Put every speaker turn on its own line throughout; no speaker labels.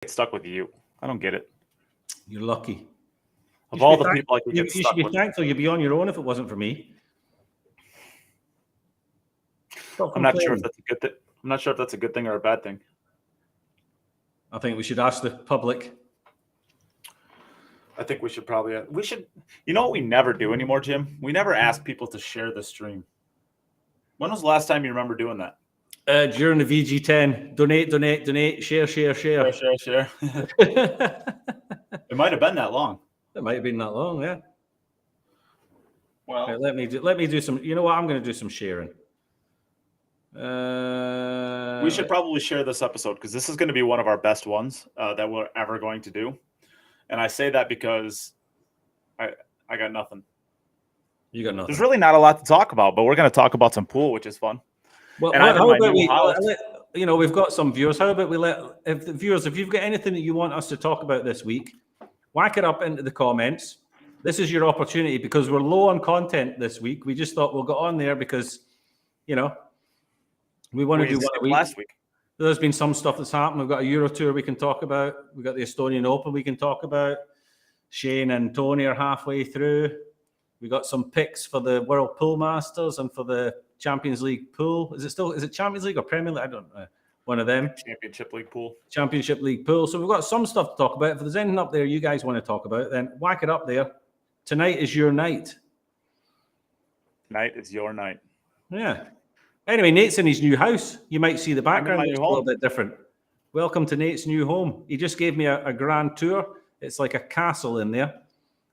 get stuck with you. I don't get it.
You're lucky.
Of all the people I could get
you
stuck
should
with.
be thankful you'd be on your own if it wasn't for me.
I'm not sure if that's a good thing. I'm not sure if that's a good thing or a bad thing.
I think we should ask the public.
I think we should. You know what we never do anymore, Jim? We never ask people to share the stream. When was the last time you remember doing that?
During the VG10. Donate, share.
Share. It might have been that long.
It might have been that long, yeah.
Well,
okay, let me do some. You know what? I'm going to do some sharing.
We should probably share this episode because this is going to be one of our best ones that we're ever going to do. And I say that because I got nothing.
You got nothing.
There's really not a lot to talk about, but we're going to talk about some pool, which is fun.
Well,
and
how about we've got some viewers. How about we if you've got anything that you want us to talk about this week, whack it up into the comments. This is your opportunity because we're low on content this week. We just thought we'll go on there because, we want to do one a week.
Last week.
There's been some stuff that's happened. We've got a Euro Tour we can talk about. We've got the Estonian Open we can talk about. Shane and Tony are halfway through. We got some picks for the World Pool Masters and for the Champions League pool. Is it Champions League or Premier League? I don't know. One of them.
Championship League pool.
Championship League pool. So we've got some stuff to talk about. If there's anything up there you guys want to talk about, then whack it up there. Tonight is your night.
Tonight is your night.
Yeah. Anyway, Nate's in his new house. You might see the background. It's a little bit different. Welcome to Nate's new home. He just gave me a grand tour. It's like a castle in there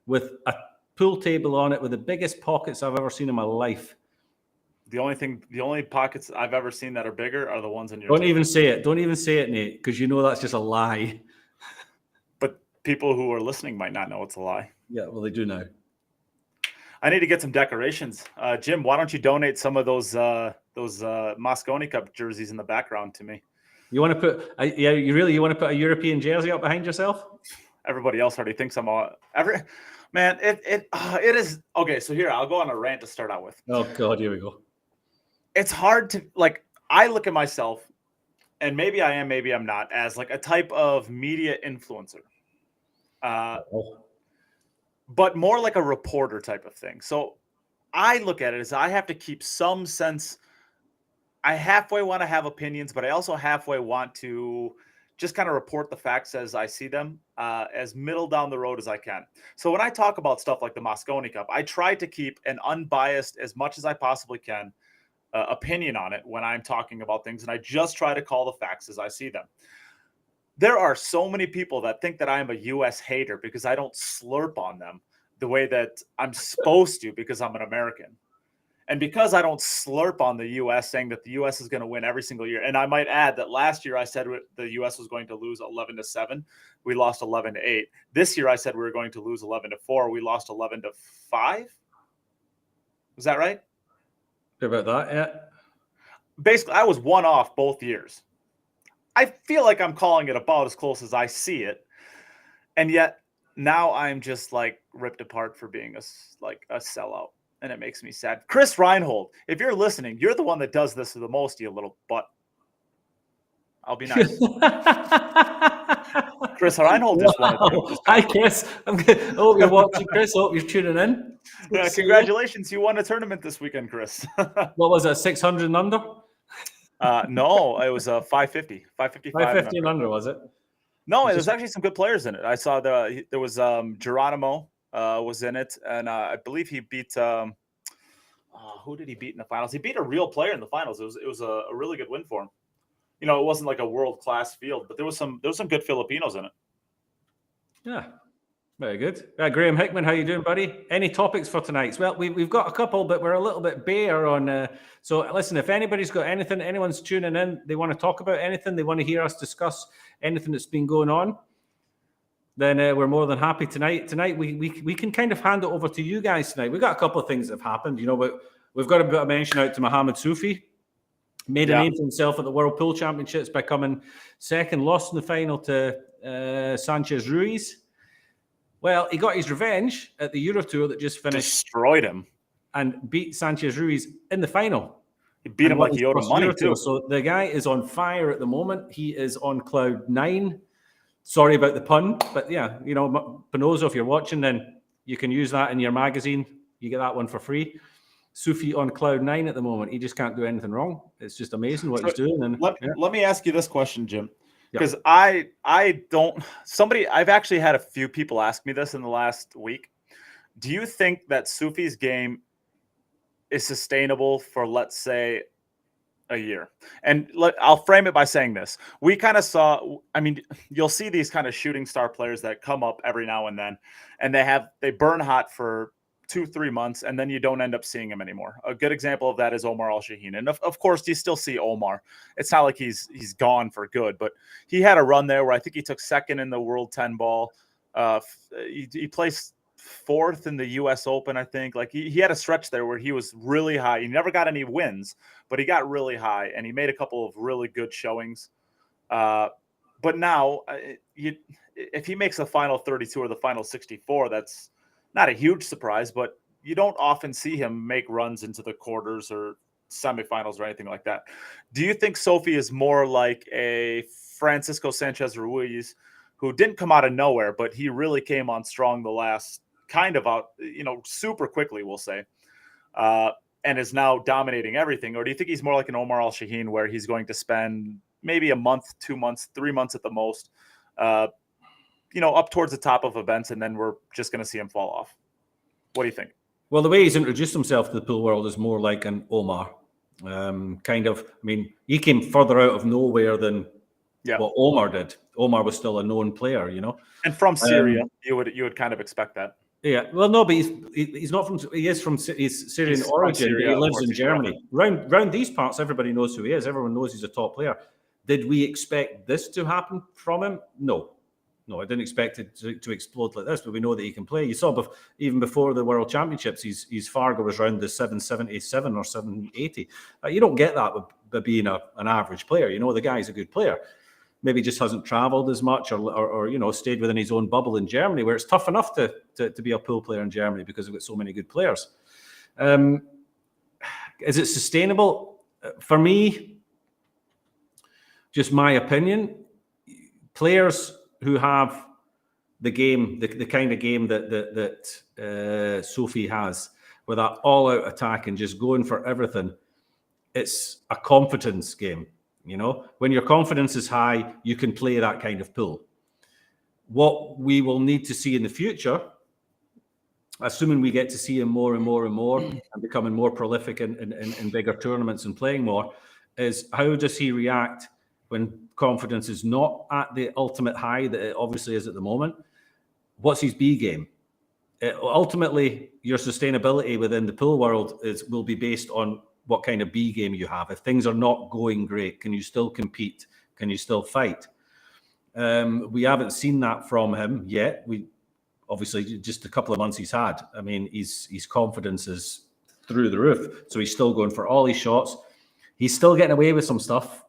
with a pool table on it with the biggest pockets I've ever seen in my life.
The only pockets I've ever seen that are bigger are the ones in your
Don't even say it, Nate, because you know that's just a lie.
But people who are listening might not know it's a lie.
Yeah, well, they do now.
I need to get some decorations. Jim, why don't you donate some of those Mosconi Cup jerseys in the background to me?
You want to put you want to put a European jersey up behind yourself?
Everybody else already thinks I'm man, it is okay. So here, I'll go on a rant to start out with.
Oh God, here we go.
It's hard to I look at myself, and maybe I am, maybe I'm not, as like a type of media influencer. But more like a reporter type of thing. So I look at it as I have to keep some sense. I halfway want to have opinions, but I also halfway want to just kind of report the facts as I see them, as middle down the road as I can. So when I talk about stuff like the Mosconi Cup, I try to keep an unbiased, as much as I possibly can, opinion on it when I'm talking about things. And I just try to call the facts as I see them. There are so many people that think that I am a U.S. hater because I don't slurp on them the way that I'm supposed to because I'm an American. And because I don't slurp on the U.S. saying that the U.S. is going to win every single year. And I might add that last year I said the U.S. was going to lose 11-7. We lost 11-8. This year I said we were going to lose 11-4. We lost 11-5. Was that right?
About that, yeah.
Basically, I was one off both years. I feel like I'm calling it about as close as I see it. And yet now I'm just like ripped apart for being a sellout. And it makes me sad. Chris Reinhold, if you're listening, you're the one that does this the most, you little butt. I'll be nice. Chris Reinhold just wanted to.
Hi, Chris. I hope you're watching, Chris. I hope you're tuning in.
Yeah, congratulations. You won a tournament this weekend, Chris.
What was that, 600 and under?
No, it was 550.
550 and under, was it?
No, there's actually some good players in it. I saw there was Geronimo was in it, and I believe he beat who did he beat in the finals? He beat a real player in the finals. It was a really good win for him. You know, it wasn't like a world-class field, but there was some good Filipinos in it.
Yeah, very good. Graham Hickman, how you doing, buddy? Any topics for tonight? Well, we've got a couple, but we're a little bit bare on. So listen, if anybody's got anything, anyone's tuning in, they want to talk about anything, they want to hear us discuss anything that's been going on, then we're more than happy tonight. Tonight, we can kind of hand it over to you guys tonight. We've got a couple of things that have happened, but we've got a bit of mention out to Mohamed Soufi. Made a name for himself at the World Pool Championships by coming second, lost in the final to Sanchez Ruiz. Well, he got his revenge at the Euro Tour that just finished.
Destroyed him.
And beat Sanchez Ruiz in the final.
He beat him like he owed him money, too.
So the guy is on fire at the moment. He is on cloud 9. Sorry about the pun, but yeah, you know, Pinozo, if you're watching, then you can use that in your magazine. You get that one for free. Sufi on cloud 9 at the moment. He just can't do anything wrong. It's just amazing what he's doing. And
let me ask you this question, Jim,
Yeah.
because I don't. I've actually had a few people ask me this in the last week. Do you think that Sufi's game is sustainable for, let's say, a year? And I'll frame it by saying this. We kind of saw, I mean, you'll see these kind of shooting star players that come up every now and then, and they burn hot for 2-3 months, and then you don't end up seeing him anymore. A good example of that is Omar Al-Shaheen. And of course, you still see Omar. It's not like he's gone for good, but he had a run there where I think he took second in the World 10 ball. He placed fourth in the U.S. Open, I think. Like he had a stretch there where he was really high. He never got any wins, but he got really high, and he made a couple of really good showings. But now, if he makes the final 32 or the final 64, that's not a huge surprise, but you don't often see him make runs into the quarters or semifinals or anything like that. Do you think Sophie is more like a Francisco Sanchez Ruiz, who didn't come out of nowhere, but he really came on strong the last super quickly, we'll say, and is now dominating everything? Or do you think he's more like an Omar Al-Shaheen, where he's going to spend maybe a month, 2 months, 3 months at the most, up towards the top of events, and then we're just going to see him fall off? What do you think?
Well, the way he's introduced himself to the pool world is more like an Omar. He came further out of nowhere than what Omar did. Omar was still a known player,
And from Syria, you would kind of expect that.
Yeah, well, no, but he's not from. He's Syrian origin. Syria, he lives in Germany. Round these parts, everybody knows who he is. Everyone knows he's a top player. Did we expect this to happen from him? No, I didn't expect it to explode like this. But we know that he can play. You saw even before the World Championships, his Fargo was around the 777 or 780. You don't get that by being an average player. The guy's a good player. Maybe just hasn't traveled as much or stayed within his own bubble in Germany, where it's tough enough to be a pool player in Germany because we've got so many good players. Is it sustainable? For me, just my opinion, players who have the game, the kind of game that Sophie has, with that all-out attack and just going for everything, it's a confidence game. When your confidence is high, you can play that kind of pool. What we will need to see in the future, assuming we get to see him more and more and more and becoming more prolific in bigger tournaments and playing more, is how does he react when confidence is not at the ultimate high that it obviously is at the moment? What's his B game? Ultimately, your sustainability within the pool world will be based on what kind of B game you have. If things are not going great, can you still compete? Can you still fight? We haven't seen that from him yet. We obviously just a couple of months he's had. I mean, his confidence is through the roof. So he's still going for all his shots. He's still getting away with some stuff.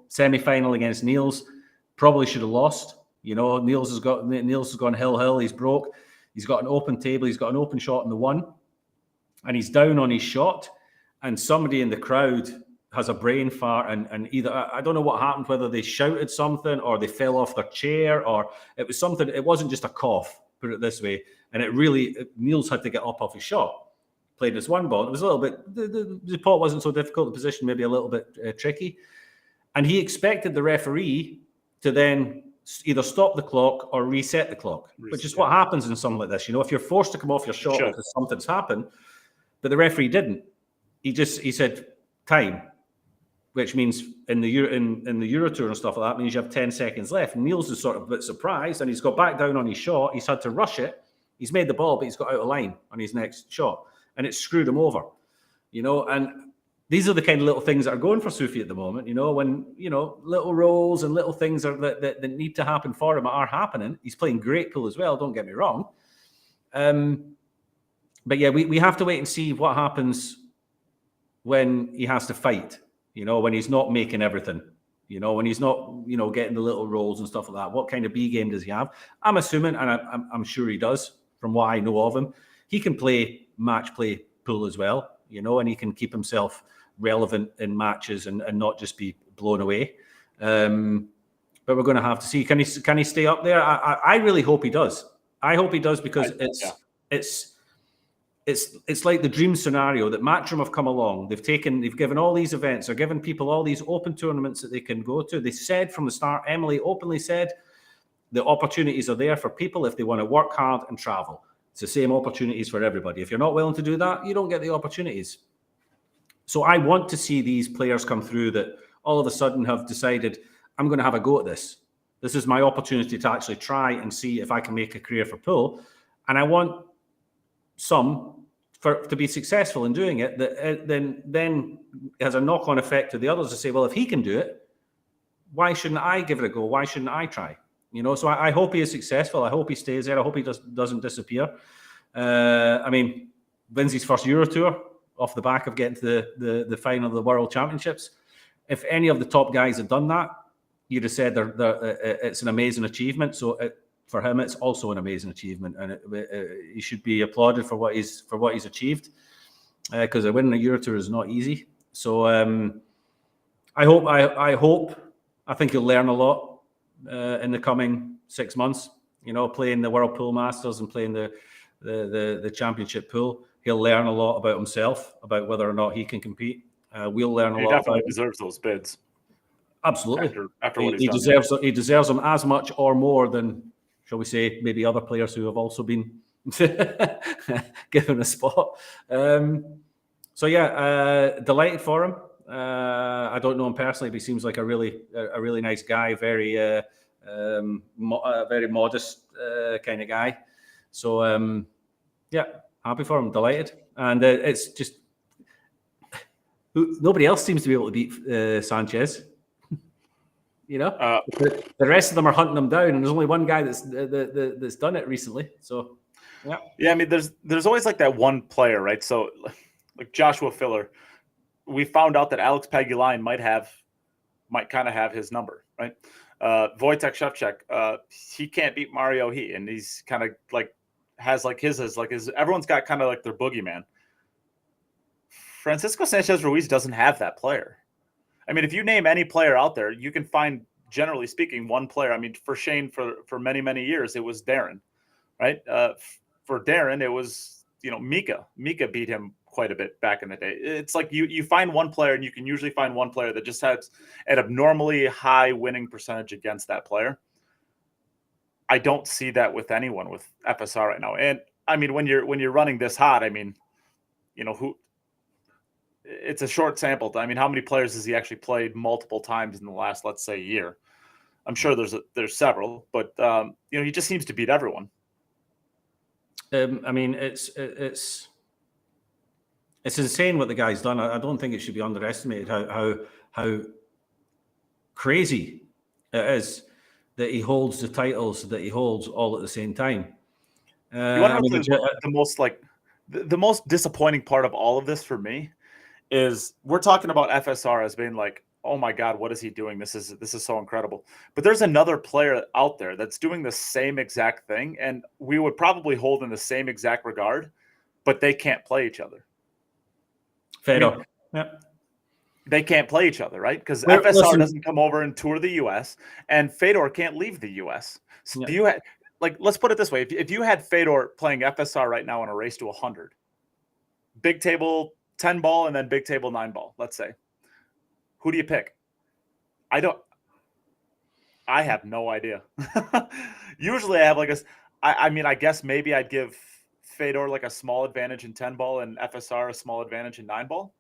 Semi-final against Niels, probably should have lost. Niels has gone hill. He's broke. He's got an open table. He's got an open shot in the one, and he's down on his shot. And somebody in the crowd has a brain fart, and either, I don't know what happened, whether they shouted something or they fell off their chair, or it was something. It wasn't just a cough, put it this way. And Niels had to get up off his shot, played this one ball. It was a little bit, the pot wasn't so difficult, the position maybe a little bit tricky. And he expected the referee to then either stop the clock or reset the clock, which is what happens in something like this. If you're forced to come off your shot because something's happened, but the referee didn't. He said time, which means in the Euro Tour and stuff like that means you have 10 seconds left. And Niels is sort of a bit surprised, and he's got back down on his shot. He's had to rush it. He's made the ball, but he's got out of line on his next shot, and it's screwed him over. And these are the kind of little things that are going for Sufi at the moment. When little rolls and little things that need to happen for him are happening. He's playing great pool as well. Don't get me wrong. But yeah, we have to wait and see what happens when he has to fight, when he's not making everything, when he's not, getting the little rolls and stuff like that. What kind of B game does he have? I'm assuming, and I'm sure he does, from what I know of him, he can play match play pool as well, and he can keep himself relevant in matches and not just be blown away. but we're going to have to see. Can he stay up there? I really hope he does. I hope he does, because it's like the dream scenario that Matchroom have come along. They've given all these events, they're giving people all these open tournaments that they can go to. They said from the start, Emily openly said, the opportunities are there for people if they want to work hard and travel. It's the same opportunities for everybody. If you're not willing to do that, you don't get the opportunities. So I want to see these players come through that all of a sudden have decided, I'm going to have a go at this. This is my opportunity to actually try and see if I can make a career for pool. And I want some to be successful in doing it, that then has a knock-on effect to the others to say, well, if he can do it, why shouldn't I give it a go? Why shouldn't I try? So I hope he is successful. I hope he stays there. I hope he doesn't disappear. I mean, wins his first Euro Tour off the back of getting to the final of the World Championships. If any of the top guys had done that, you'd have said it's an amazing achievement. So for him, it's also an amazing achievement, and he should be applauded for what he's achieved. Because winning a Euro Tour is not easy. So I think he'll learn a lot in the coming 6 months. Playing the World Pool Masters and playing the Championship Pool, he'll learn a lot about himself, about whether or not he can compete. We'll learn a lot.
He definitely deserves those bids.
Absolutely.
After what
he deserves them as much or more than, shall we say, maybe other players who have also been given a spot. So yeah, delighted for him. I don't know him personally, but he seems like a really nice guy, very modest kind of guy. So yeah, happy for him, delighted, and it's just nobody else seems to be able to beat Sanchez. The rest of them are hunting them down, and there's only one guy that's done it recently. So
yeah. I mean, there's always like that one player, right? So like Joshua Filler, we found out that Alex Pagulayan might kind of have his number, right? Wojtek Szewczak, he can't beat Mario He, and he's kind of like has like his everyone's got kind of like their boogeyman. Francisco Sanchez Ruiz doesn't have that player. I mean, if you name any player out there, you can find, generally speaking, one player. I mean, for Shane, for many, many years, it was Darren, right? For Darren, it was, Mika. Mika beat him quite a bit back in the day. It's like you find one player, and you can usually find one player that just has an abnormally high winning percentage against that player. I don't see that with anyone with FSR right now. And I mean, when you're running this hot, I mean, it's a short sample. I mean, how many players has he actually played multiple times in the last, let's say, year? I'm sure there's several, but he just seems to beat everyone.
I mean, it's insane what the guy's done. I don't think it should be underestimated how crazy it is that he holds the titles that he holds all at the same time.
You want to know the most disappointing part of all of this for me is we're talking about FSR as being like, oh my God, what is he doing? This is so incredible. But there's another player out there that's doing the same exact thing, and we would probably hold in the same exact regard, but they can't play each other.
Fedor. Yeah.
They can't play each other, right? Because FSR doesn't come over and tour the U.S., and Fedor can't leave the U.S. So do you let's put it this way. If you had Fedor playing FSR right now in a race to 100, big table 10 ball and then big table 9 ball, let's say, who do you pick? I have no idea. Usually I have I guess maybe I'd give Fedor like a small advantage in 10 ball and FSR a small advantage in 9 ball,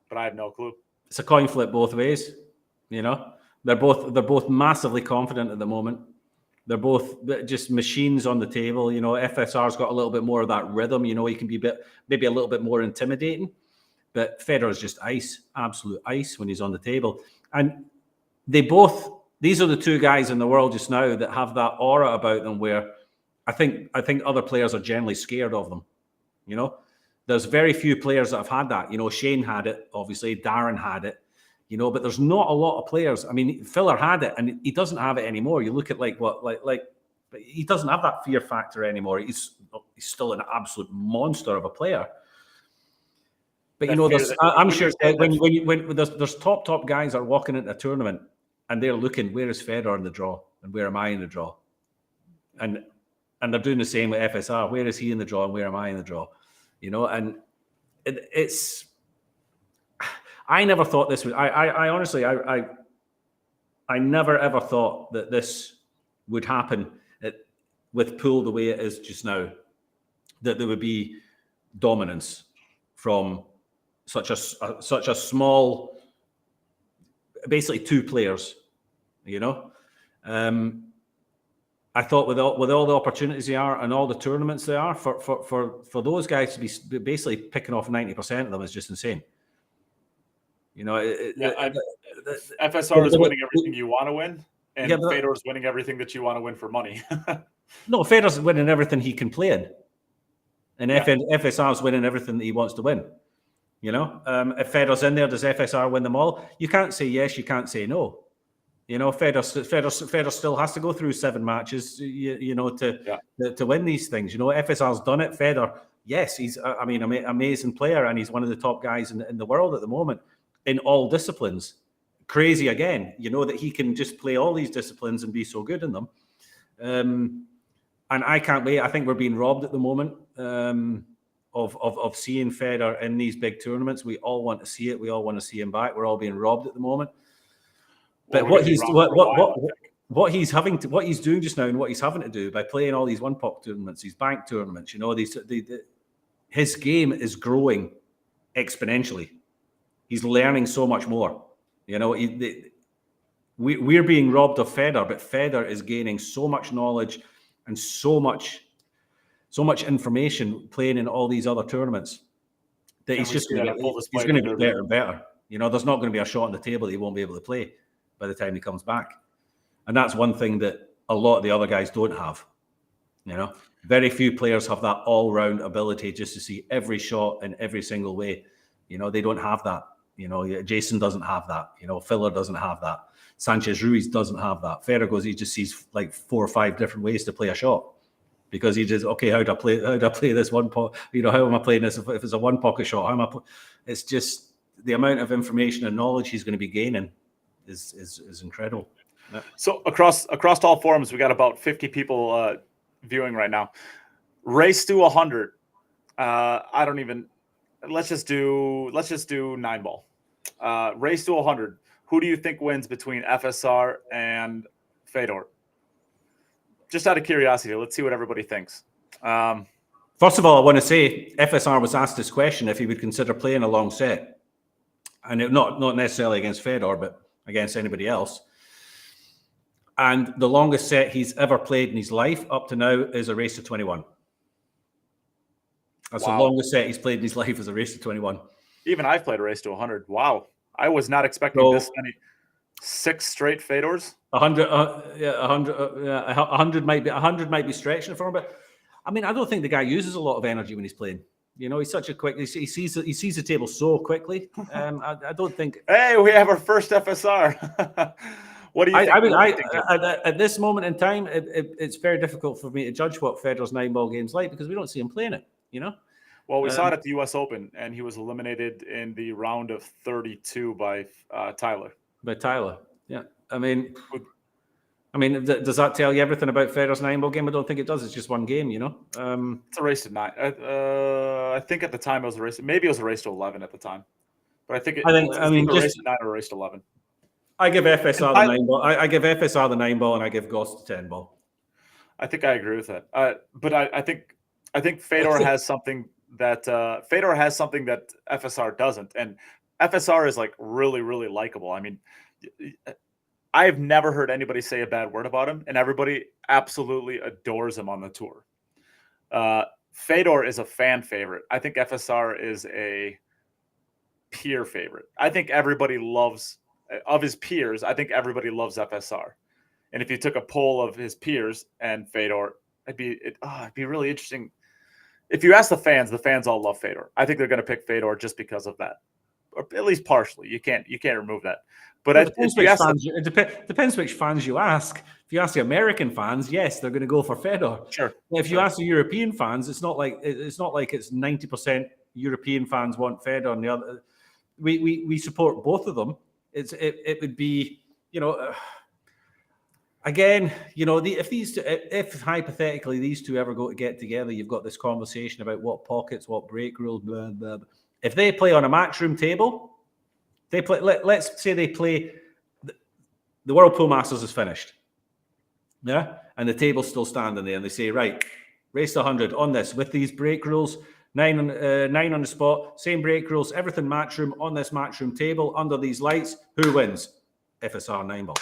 but I have no clue.
It's a coin flip both ways. They're both massively confident at the moment. They're both just machines on the table. FSR's got a little bit more of that rhythm. He can be maybe a little bit more intimidating, but Federer's just ice, absolute ice when he's on the table. And these are the two guys in the world just now that have that aura about them where I think other players are generally scared of them. There's very few players that have had that. Shane had it, obviously. Darren had it. But there's not a lot of players. I mean, Filler had it, and he doesn't have it anymore. You look at but he doesn't have that fear factor anymore. He's still an absolute monster of a player. But I'm sure when there's top guys that are walking into a tournament, and they're looking, where is Federer in the draw, and where am I in the draw, and they're doing the same with FSR. Where is he in the draw, and where am I in the draw? And it's. I never thought this would. I honestly, I never ever thought that this would happen with pool the way it is just now. That there would be dominance from such a small, basically two players. I thought with all the opportunities they are and all the tournaments they are, for those guys to be basically picking off 90% of them is just insane.
FSR is winning everything you want to win, and Fedor is winning everything that you want to win for money.
No, Federer's winning everything he can play in, and FSR is winning everything that he wants to win. If Federer's in there, does FSR win them all? You can't say yes, you can't say no. Federer still has to go through 7 matches, to win these things. FSR's done it. Federer, yes, he's an amazing player, and he's one of the top guys in the world at the moment in all disciplines. Crazy again, that he can just play all these disciplines and be so good in them. And I can't wait. I think we're being robbed at the moment of seeing Federer in these big tournaments. We all want to see it. We all want to see him back. We're all being robbed at the moment. But what he's doing just now, and what he's having to do by playing all these one-pot tournaments, these bank tournaments, his game is growing exponentially. He's learning so much more. We're being robbed of Federer, but Federer is gaining so much knowledge and so much information playing in all these other tournaments that he's going to be better and better. There's not going to be a shot on the table that he won't be able to play by the time he comes back. And that's one thing that a lot of the other guys don't have. Very few players have that all-round ability just to see every shot in every single way. They don't have that. Jason doesn't have that. Filler doesn't have that. Sanchez Ruiz doesn't have that. Federer he just sees like 4 or 5 different ways to play a shot, because he just, okay, how do I play this one pot? How am I playing this if it's a one pocket shot? It's just the amount of information and knowledge he's going to be gaining is incredible. Yeah.
So across all forums, we got about 50 people viewing right now. Race to 100. Let's just do 9-ball. Race to 100. Who do you think wins between FSR and Fedor? Just out of curiosity, let's see what everybody thinks.
First of all, I want to say FSR was asked this question if he would consider playing a long set, and not necessarily against Fedor, but against anybody else. And the longest set he's ever played in his life up to now is a race to 21. That's the longest set he's played in his life, is a race to 21.
Even I've played a race to 100. Wow. I was not expecting this many. 6 straight Fedors.
100 might be stretching it for him, but I don't think the guy uses a lot of energy when he's playing. He's such a quick. He sees the table so quickly. I don't think.
Hey, we have our first FSR. What do you think?
At this moment in time, it's very difficult for me to judge what Federer's 9-ball game's like, because we don't see him playing it.
Well, we saw it at the U.S. Open, and he was eliminated in the round of 32 by Tyler.
By Tyler, yeah. Does that tell you everything about Federer's 9-ball game? I don't think it does. It's just one game,
It's a race to 9. I think at the time it was a race. Maybe it was a race to 11 at the time, but I think a race to 9 or a race to 11.
I give FSR the 9-ball. I give FSR the 9-ball, and I give Goss the 10-ball.
I think I agree with that. But I think Fedor has something that FSR doesn't, and FSR is like really, really likable. I've never heard anybody say a bad word about him, and everybody absolutely adores him on the tour. Fedor is a fan favorite. I think FSR is a peer favorite. I think everybody loves, of his peers, I think everybody loves FSR. And if you took a poll of his peers and Fedor, it'd be really interesting. If you ask the fans all love Fedor. I think they're going to pick Fedor just because of that, or at least partially. You can't remove that. But it depends which fans you ask. If you ask the American fans, yes, they're going to go for Fedor. Sure.
If you ask the European fans, it's not like it's 90% European fans want Fedor, and the other. We support both of them. It would be again, if hypothetically these two ever get together, you've got this conversation about what pockets, what break rules, blah, blah, blah. If they play on a matchroom table, they play. Let's say they play. The World Pool Masters is finished, yeah, and the table's still standing there, and they say, right, race to 100 on this with these break rules, 9 on the spot, same break rules, everything matchroom on this matchroom table under these lights. Who wins? FSR 9 ball.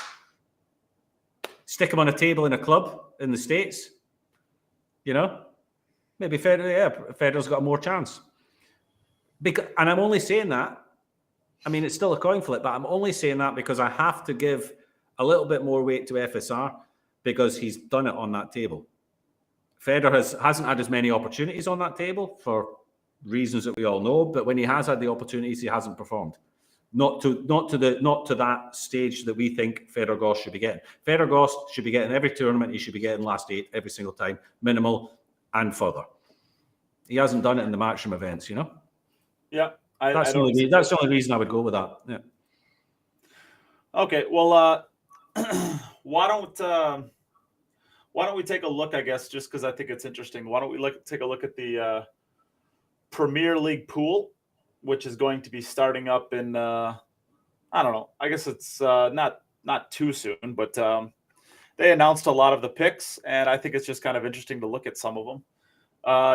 Stick them on a table in a club in the States. Maybe Federer's got more chance. And I'm only saying that. I mean, it's still a coin flip, but I'm only saying that because I have to give a little bit more weight to FSR because he's done it on that table. Federer hasn't had as many opportunities on that table for reasons that we all know, but when he has had the opportunities, he hasn't performed. Not to that stage that we think Federer Goss should be getting. Federer Goss should be getting every tournament. He should be getting last 8 every single time, minimal and further. He hasn't done it in the matchroom events,
Yeah.
That's the only reason I would go with that. Yeah.
Okay. Well, why don't we take a look? I guess just because I think it's interesting. Why don't we take a look at the Premier League pool, which is going to be starting up in I don't know. I guess it's not too soon, but they announced a lot of the picks, and I think it's just kind of interesting to look at some of them.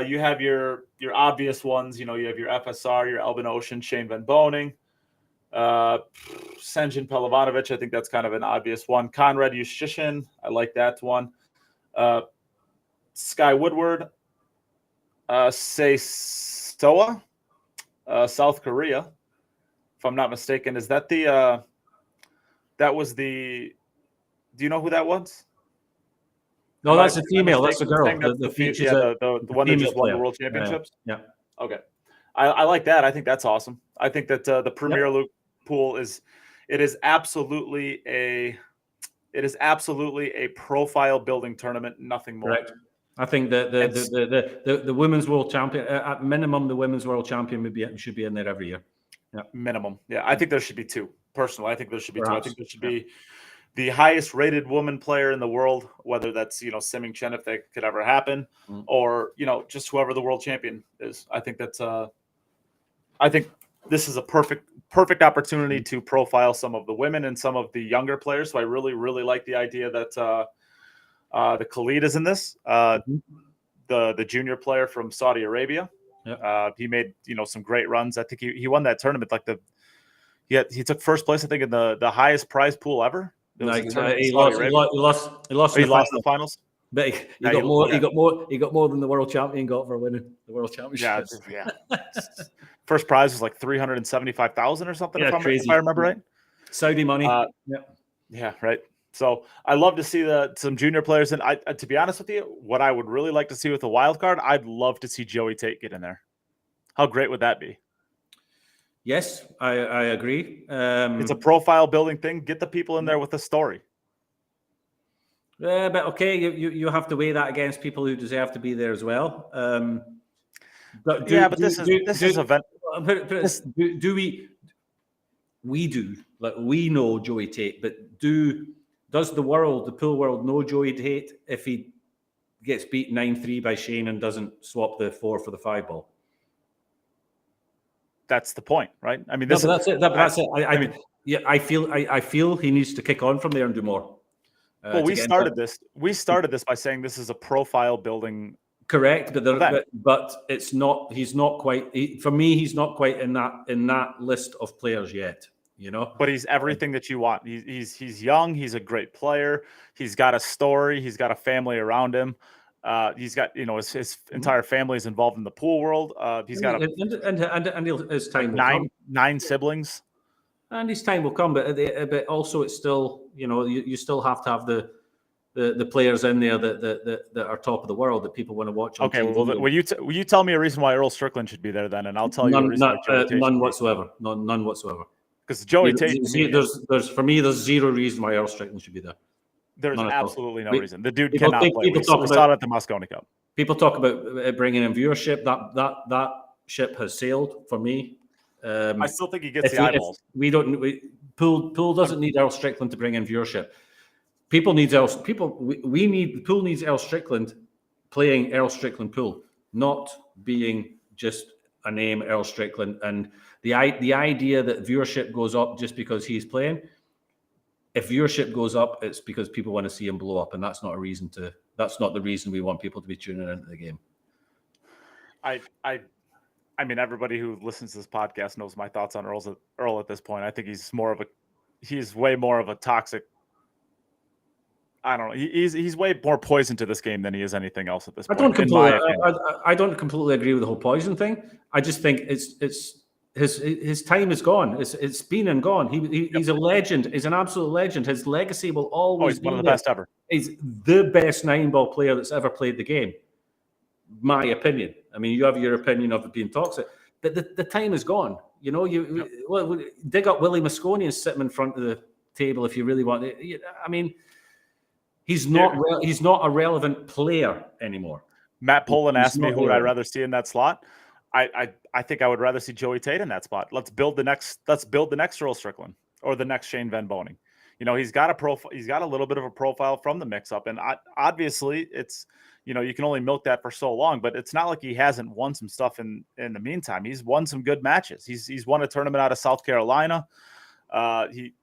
You have your obvious ones. You have your FSR, your Albin Ocean, Shane Van Boening, Senjin Pelovanovic. I think that's kind of an obvious one. Konrad Yushishin, I like that one. Sky Woodward, Seisoa, South Korea, if I'm not mistaken. Is that the that was the? Do you know who that was?
No, that's a female. That's a girl.
The one that just won the World Championships.
Yeah.
Okay, I like that. I think that's awesome. I think that the Premier League pool is absolutely a profile building tournament. Nothing more.
Correct. I think that the women's world champion, at minimum, the women's world champion should be in there every year. Yeah.
Minimum. Yeah, I think there should be 2. Personally, I think there should be
Perhaps.
2. I think there should be the highest rated woman player in the world, whether that's Siming Chen, if that could ever happen, or just whoever the world champion is. I think that's I think this is a perfect opportunity to profile some of the women and some of the younger players. So I really, really like the idea that the Khalid is in this. The junior player from Saudi Arabia.
Yeah.
He made some great runs. I think he won that tournament. He took first place, I think, in the highest prize pool ever.
He lost
the finals.
But he got more than the world champion got for winning the world championship.
Yeah. First prize was like 375,000 or something.
Yeah,
if I remember right.
Saudi money.
Yeah, right. So I love to see some junior players, and to be honest with you, what I would really like to see with the wild card, I'd love to see Joey Tate get in there. How great would that be?
Yes, I agree.
It's a profile building thing. Get the people in there with a story.
But okay, you have to weigh that against people who deserve to be there as well. This is event. We know Joey Tate, but does the pool world know Joey Tate if he gets beat 9-3 by Shane and doesn't swap the 4 for the 5 ball?
That's the point, right? I mean,
that's it. I feel he needs to kick on from there and do more.
Well, we started this by saying this is a profile building.
Correct, but it's not. He's not quite. For me, he's not quite in that list of players yet.
But he's everything that you want. He's young. He's a great player. He's got a story. He's got a family around him. He's got his entire family is involved in the pool world. He's got
his time
nine siblings.
And his time will come, but also it's still you still have to have the players in there that are top of the world that people want to watch.
Okay, well, will you tell me a reason why Earl Strickland should be there then, and I'll tell you a reason
none whatsoever. None whatsoever.
Because Joey Tate,
there's zero reason why Earl Strickland should be there.
There's absolutely no reason. The dude cannot play. We saw it at the Moscone Cup.
People talk about bringing in viewership. That ship has sailed for me.
I still think he gets the eyeballs.
Pool doesn't need Earl Strickland to bring in viewership. The pool needs Earl Strickland playing Earl Strickland Pool, not being just a name Earl Strickland. And the idea that viewership goes up just because he's playing, if viewership goes up, it's because people want to see him blow up, and that's not the reason we want people to be tuning into the game.
I mean, everybody who listens to this podcast knows my thoughts on Earl at this point. I think he's way more of a toxic. I don't know. He's way more poison to this game than he is anything else at this point.
I don't completely agree with the whole poison thing. I just think it's his time is gone. It's been and gone. He's a legend. He's an absolute legend. His legacy will always be
one of the best ever.
He's the best 9-ball player that's ever played the game. My opinion. I mean, you have your opinion of it being toxic, but the time is gone. You know, dig up Willie Mosconi and sit him in front of the table if you really want it. I mean, he's not a relevant player anymore.
Matt Poland asked me who would I rather see in that slot. I think I would rather see Joey Tate in that spot. Let's build the next Earl Strickland or the next Shane Van Boening. You know, he's got a little bit of a profile from the mix-up, and obviously it's, you know, you can only milk that for so long, but it's not like he hasn't won some stuff in the meantime. He's won some good matches. He's won a tournament out of South Carolina. He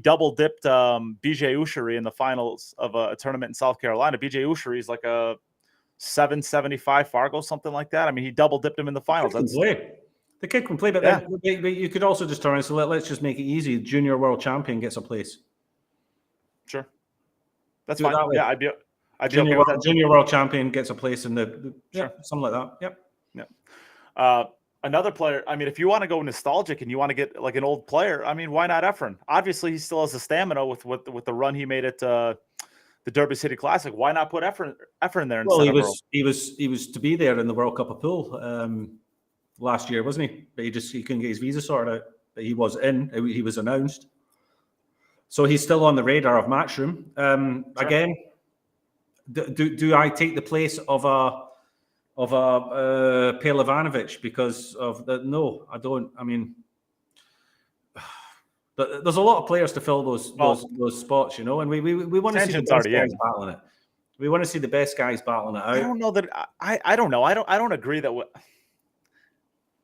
double dipped BJ Ushery in the finals of a tournament in South Carolina. BJ Ushery is like a 775 Fargo, something like that. I mean, he double dipped him in the finals.
The kid can play, but yeah. You could also just turn it. So let's just make it easy. Junior world champion gets a place.
Sure, that's fine. Yeah, I'd be
junior,
okay with that.
Junior world champion gets a place in
sure.
Something like that. Yep.
Yeah. Another player. I mean, if you want to go nostalgic and you want to get like an old player, I mean, why not Efren? Obviously, he still has the stamina with the run he made at the Derby City Classic. Why not put Efren there?
Well, he was to be there in the World Cup of Pool last year, wasn't he? But he couldn't get his visa sorted out. But he was in. He was announced. So he's still on the radar of Matchroom. Sure. Again, do I take the place of a Pelivanovic because of that? No, I don't. I mean, there's a lot of players to fill those spots, you know, and we want to see the best guys battling it. We want to see the best guys battling it out.
I don't know that. I don't know. I don't agree that.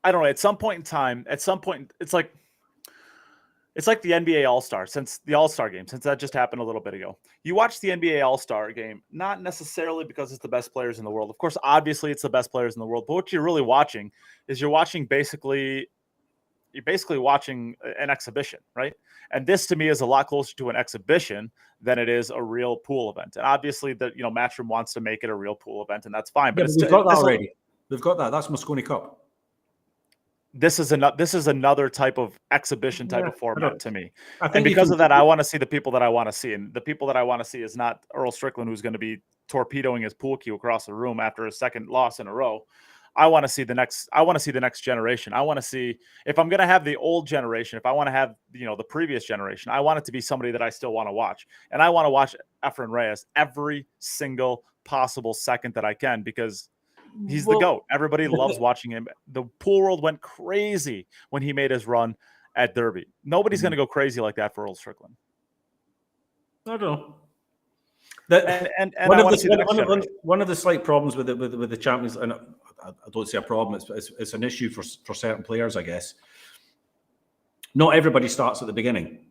I don't know. At some point in time, it's like the NBA All-Star, since the All-Star game, since that just happened a little bit ago. You watch the NBA All-Star game, not necessarily because it's the best players in the world. Of course, obviously it's the best players in the world, but what you're really watching is you're basically watching an exhibition, right? And this to me is a lot closer to an exhibition than it is a real pool event. And obviously Matchroom wants to make it a real pool event, and that's fine. But
we've got that already. We've got that. That's Mosconi Cup.
This is another type of exhibition type of format to me. And because of that, I want to see the people that I want to see. And the people that I want to see is not Earl Strickland, who's going to be torpedoing his pool cue across the room after a second loss in a row. I want to see the next generation. I want to see, if I'm going to have the old generation, if I want to have, the previous generation, I want it to be somebody that I still want to watch. And I want to watch Efren Reyes every single possible second that I can, because he's the GOAT. Everybody loves watching him. The pool world went crazy when he made his run at Derby. Nobody's going to go crazy like that for Earl Strickland.
I don't know. One of the slight problems with the champions, and I don't say a problem, it's an issue for certain players, I guess. Not everybody starts at the beginning.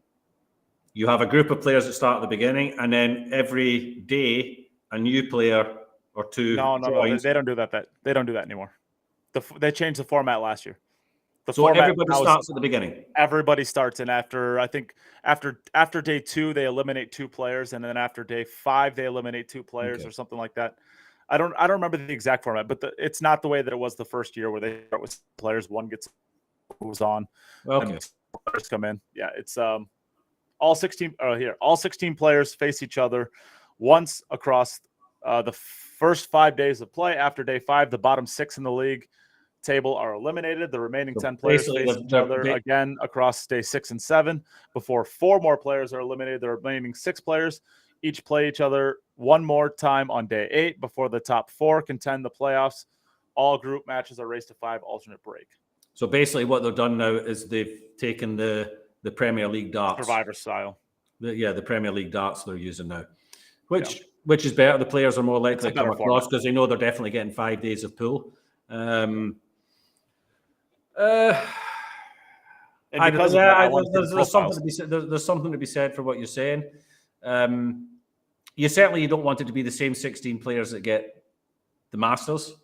You have a group of players that start at the beginning, and then every day a new player or two. No,
they don't do that. They don't do that anymore. They changed the format last year.
Everybody starts at the beginning.
Everybody starts, and after day 2 they eliminate 2 players, and then after day 5 they eliminate 2 players or something like that. I don't remember the exact format, but it's not the way that it was the first year where they start with players, one moves on, and players come in. Yeah, it's all 16 players face each other once across the first 5 days of play. After day 5, the bottom 6 in the league table are eliminated. The remaining 10 players face each other again across day 6 and 7 before 4 more players are eliminated. The remaining 6 players each play each other one more time on day 8 before the top 4 contend the playoffs. All group matches are race to 5 alternate break.
So basically, what they've done now is they've taken the Premier League darts,
Survivor style.
The Premier League darts they're using now, which is better. The players are more likely to come across because they know they're definitely getting 5 days of pool.
And because
there's something to be said for what you're saying. You certainly don't want it to be the same 16 players that get the Masters.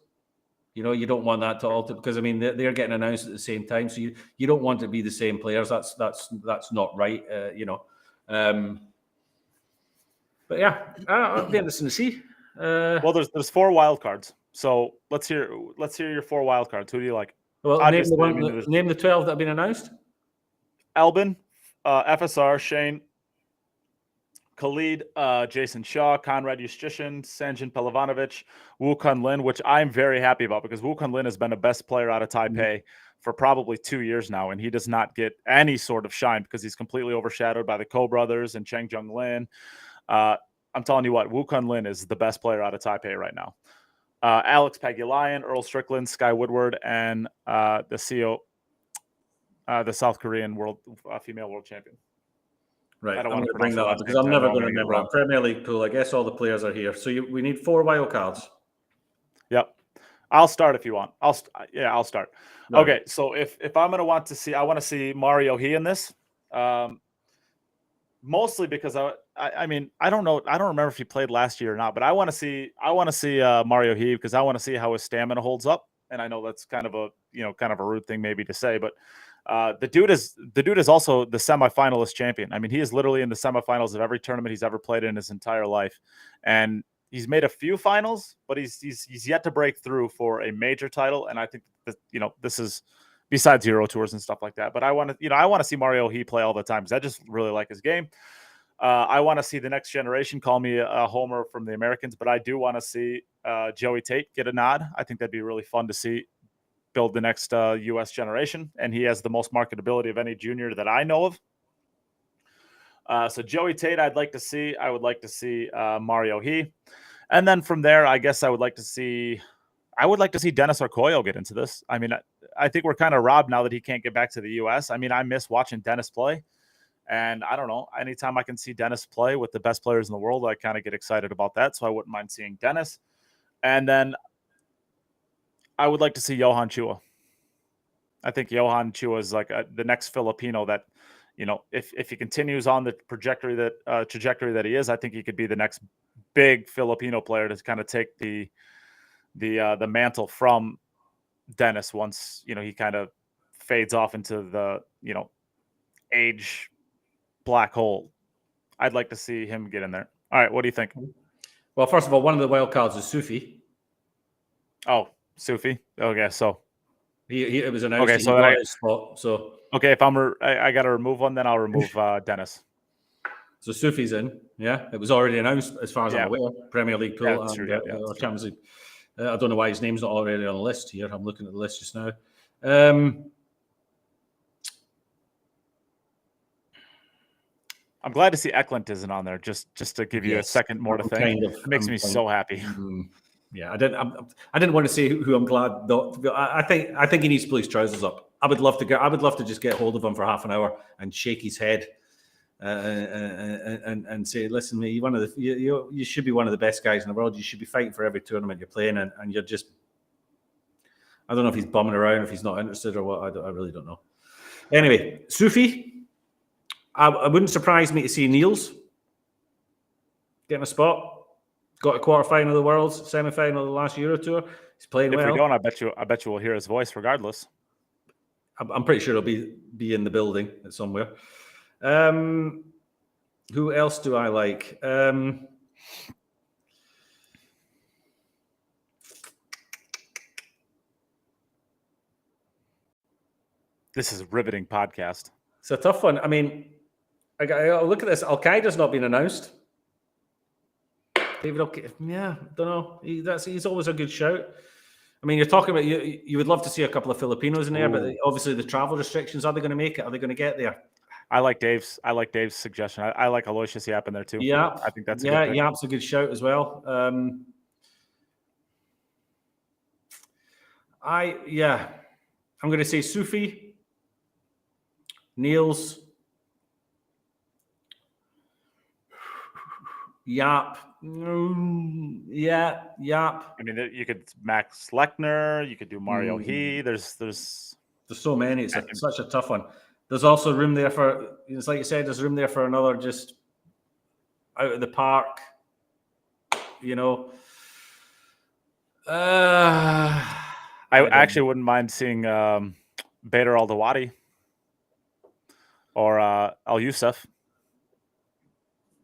You don't want that to alter because they're getting announced at the same time, so you don't want it to be the same players. That's not right. But yeah, it'll be interesting to see.
Well, there's 4 wild cards, so let's hear your 4 wild cards. Who do you like?
Well, name the 12 that have been announced.
Albin, FSR, Shane, Khalid, Jason Shaw, Conrad Justishin, Sanjin Pelavanovic, Wu Kun Lin, which I'm very happy about because Wu Kun Lin has been the best player out of Taipei for probably 2 years now, and he does not get any sort of shine because he's completely overshadowed by the Ko brothers and Cheng Jung Lin. I'm telling you what, Wu Kun Lin is the best player out of Taipei right now. Alex Pagulayan, Earl Strickland, Sky Woodward, and the CEO, the South Korean female world champion.
Right, I'm going to bring that up because I'm never going to remember. Premier League pool. I guess all the players are here, so we need 4 wild cards.
Yep, I'll start if you want. I'll start. Right. Okay, so if I'm going to want to see, I want to see Mario He in this. Mostly because I don't know. I don't remember if he played last year or not, but I want to see Mario He because I want to see how his stamina holds up. And I know that's kind of a rude thing maybe to say, but the dude is also the semifinalist champion. He is literally in the semifinals of every tournament he's ever played in his entire life, and he's made a few finals, but he's yet to break through for a major title. And I think that, this is besides Euro tours and stuff like that. But I want to see Mario He play all the time because I just really like his game. I want to see the next generation. Call me a homer from the Americans, but I do want to see Joey Tate get a nod. I think that'd be really fun to see build the next U.S. generation, and he has the most marketability of any junior that I know of. So Joey Tate, I'd like to see. I would like to see Mario He, and then from there, I guess I would like to see Dennis Arcoyo get into this. I think we're kind of robbed now that he can't get back to the U.S. I miss watching Dennis play. And I don't know, anytime I can see Dennis play with the best players in the world, I kind of get excited about that. So I wouldn't mind seeing Dennis. And then I would like to see Johan Chua. I think Johan Chua is like the next Filipino that, if he continues on the trajectory that he is, I think he could be the next big Filipino player to kind of take the mantle from Dennis once, he kind of fades off into the, age black hole. I'd like to see him get in there. All right, what do you think?
Well, first of all, one of the wild cards is Sufi.
Oh, Sufi. Okay, so
it was announced.
Okay, so
his spot. So
okay, if I got to remove one, then I'll remove Dennis.
So Sufi's in. Yeah, it was already announced as far as I'm aware. Premier League pool or Champions League. I don't know why his name's not already on the list here. I'm looking at the list just now.
I'm glad to see Eklund isn't on there. Just to give you a second more to think. It makes me so happy.
Yeah, I didn't want to say who I'm glad. I think he needs to pull his trousers up. I would love to just get hold of him for half an hour and shake his head and say, listen, you should be one of the best guys in the world. You should be fighting for every tournament you're playing, and you're just. I don't know if he's bumming around, if he's not interested or what. I really don't know. Anyway, Sufi. I wouldn't surprise me to see Niels getting a spot. Got a quarterfinal of the Worlds, semi-final of the last Euro Tour. He's playing well.
If we don't, I bet you we'll hear his voice regardless.
I'm pretty sure he'll be in the building somewhere. Who else do I like?
This is a riveting podcast.
It's a tough one. I look at this. Al-Qaeda's not been announced. David don't know. He's always a good shout. You're talking about you would love to see a couple of Filipinos in there, but obviously the travel restrictions. Are they going to make it? Are they going to get there?
I like Dave's suggestion. I like Aloysius Yap in there too.
Yeah,
I think that's a good pick.
Yap's a good shout as well. I'm going to say Sufi, Niels, Yap. Yap.
I mean, you could Max Lechner, you could do Mario He.
There's so many. It's such a tough one. There's also room there for, it's like you said, there's room there for another just out of the park, I
actually wouldn't mind seeing Bader Al-Dawadi or Al Youssef.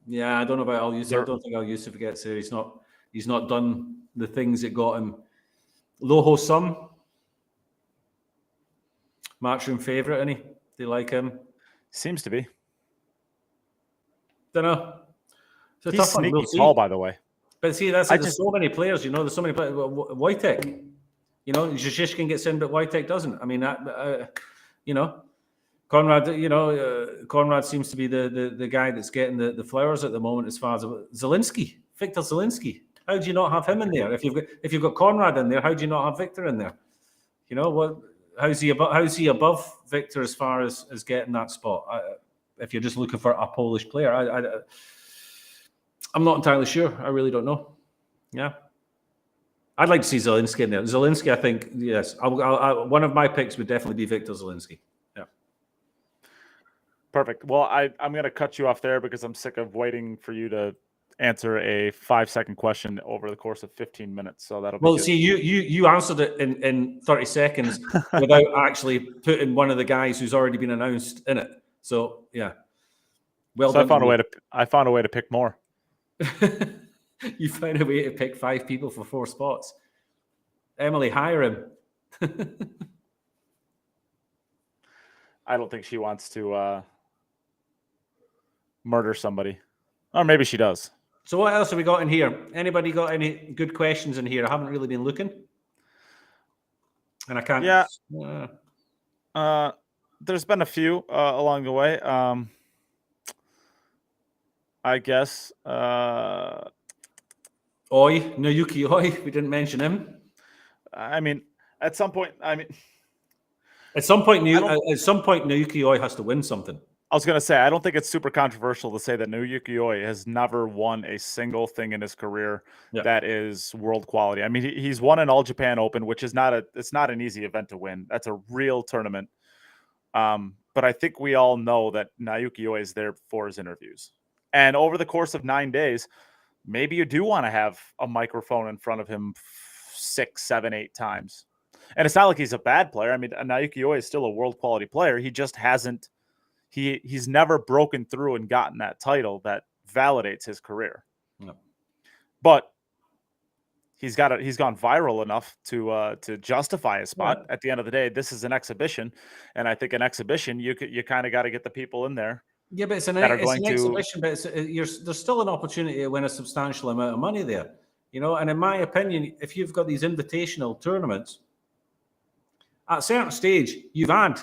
Yeah, I don't know about Al Youssef. I don't think Al Youssef gets there. He's not done the things that got him. Loho Sum, matchroom favourite, any? Do you like him?
Seems to be.
Don't know. It's a
He's
tough one.
sneaky tall, by the way.
But see, there's so many players, there's so many players. Wojtek, Zhishkin gets in, but Wojtek doesn't. I mean, Conrad, Conrad seems to be the guy that's getting the flowers at the moment as far as Zielinski, Victor Zielinski. How do you not have him in there? If you've got Conrad in there, how do you not have Victor in there? How's he above Victor as far as getting that spot? If you're just looking for a Polish player, I'm not entirely sure. I really don't know. Yeah. I'd like to see Zielinski in there. Zielinski, I think, yes. One of my picks would definitely be Victor Zielinski. Yeah.
Perfect. Well, I'm going to cut you off there because I'm sick of waiting for you to answer a 5-second question over the course of 15 minutes. So that'll be good.
See, you answered it in 30 seconds without actually putting one of the guys who's already been announced in it. So, yeah. Well,
so I found a way to pick more.
You found a way to pick 5 people for 4 spots. Emily, hire him.
I don't think she wants to murder somebody. Or maybe she does.
So what else have we got in here? Anybody got any good questions in here? I haven't really been looking. And I can't...
Yeah. There's been a few along the way. I guess...
Nayuki Oi, we didn't mention him.
I mean, at some point,
Nayuki Oi has to win something.
I was going to say, I don't think it's super controversial to say that Nayuki Oi has never won a single thing in his career that is world quality. I mean, he's won an All Japan Open, which is it's not an easy event to win. That's a real tournament. But I think we all know that Nayuki Oi is there for his interviews. And over the course of 9 days, maybe you do want to have a microphone in front of him 6, 7, 8 times. And it's not like he's a bad player. I mean, Nayuki Oi is still a world quality player. He just hasn't, he's never broken through and gotten that title that validates his career.
No.
But he's gone viral enough to justify his spot.
Yeah.
At the end of the day, this is an exhibition. And I think an exhibition, you kind of got to get the people in there.
Yeah, but it's an exhibition, but there's still an opportunity to win a substantial amount of money there, And in my opinion, if you've got these invitational tournaments, at a certain stage, you've had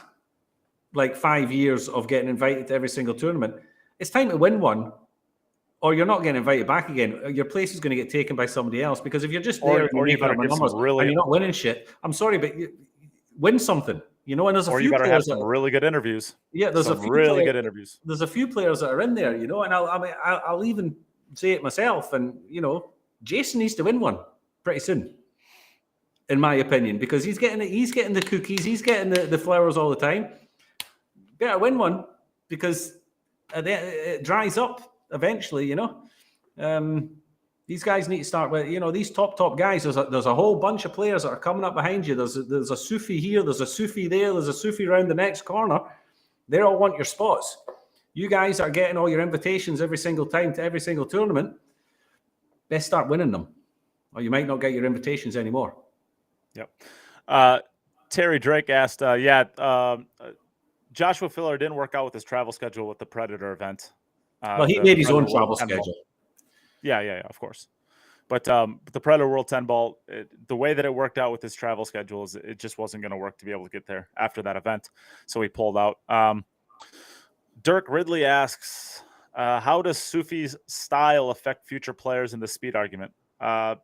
like 5 years of getting invited to every single tournament. It's time to win one, or you're not getting invited back again. Your place is going to get taken by somebody else, because if you're just there and you're not winning shit, I'm sorry, but win something. And there's a few
you better
players
have some really good interviews.
Yeah, there's
some really good interviews.
There's a few players that are in there, and I'll even say it myself. And Jason needs to win one pretty soon, in my opinion, because he's getting the cookies, he's getting the flowers all the time. Better win one, because it dries up eventually. These guys need to start with, these top guys. There's a whole bunch of players that are coming up behind you. There's a Sufi here, there's a Sufi there, there's a Sufi around the next corner. They all want your spots. You guys are getting all your invitations every single time to every single tournament. Best start winning them, or you might not get your invitations anymore.
Yep. Terry Drake asked, Joshua Filler didn't work out with his travel schedule with the Predator event.
Well, he made his own travel schedule.
Yeah, of course. But the Predator World 10 ball, the way that it worked out with his travel schedule is it just wasn't going to work to be able to get there after that event. So he pulled out. Dirk Ridley asks, how does Sufi's style affect future players in the speed argument? I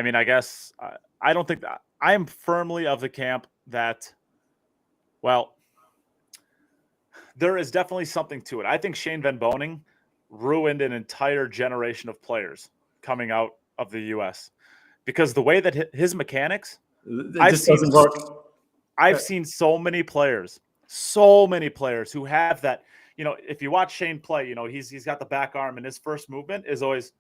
mean, I guess I don't think that I am firmly of the camp that, well, there is definitely something to it. I think Shane Van Boening ruined an entire generation of players coming out of the U.S. because the way that his mechanics,
It just doesn't work.
I've seen so many players who have that. You know, if you watch Shane play, you know he's got the back arm, and his first movement is always,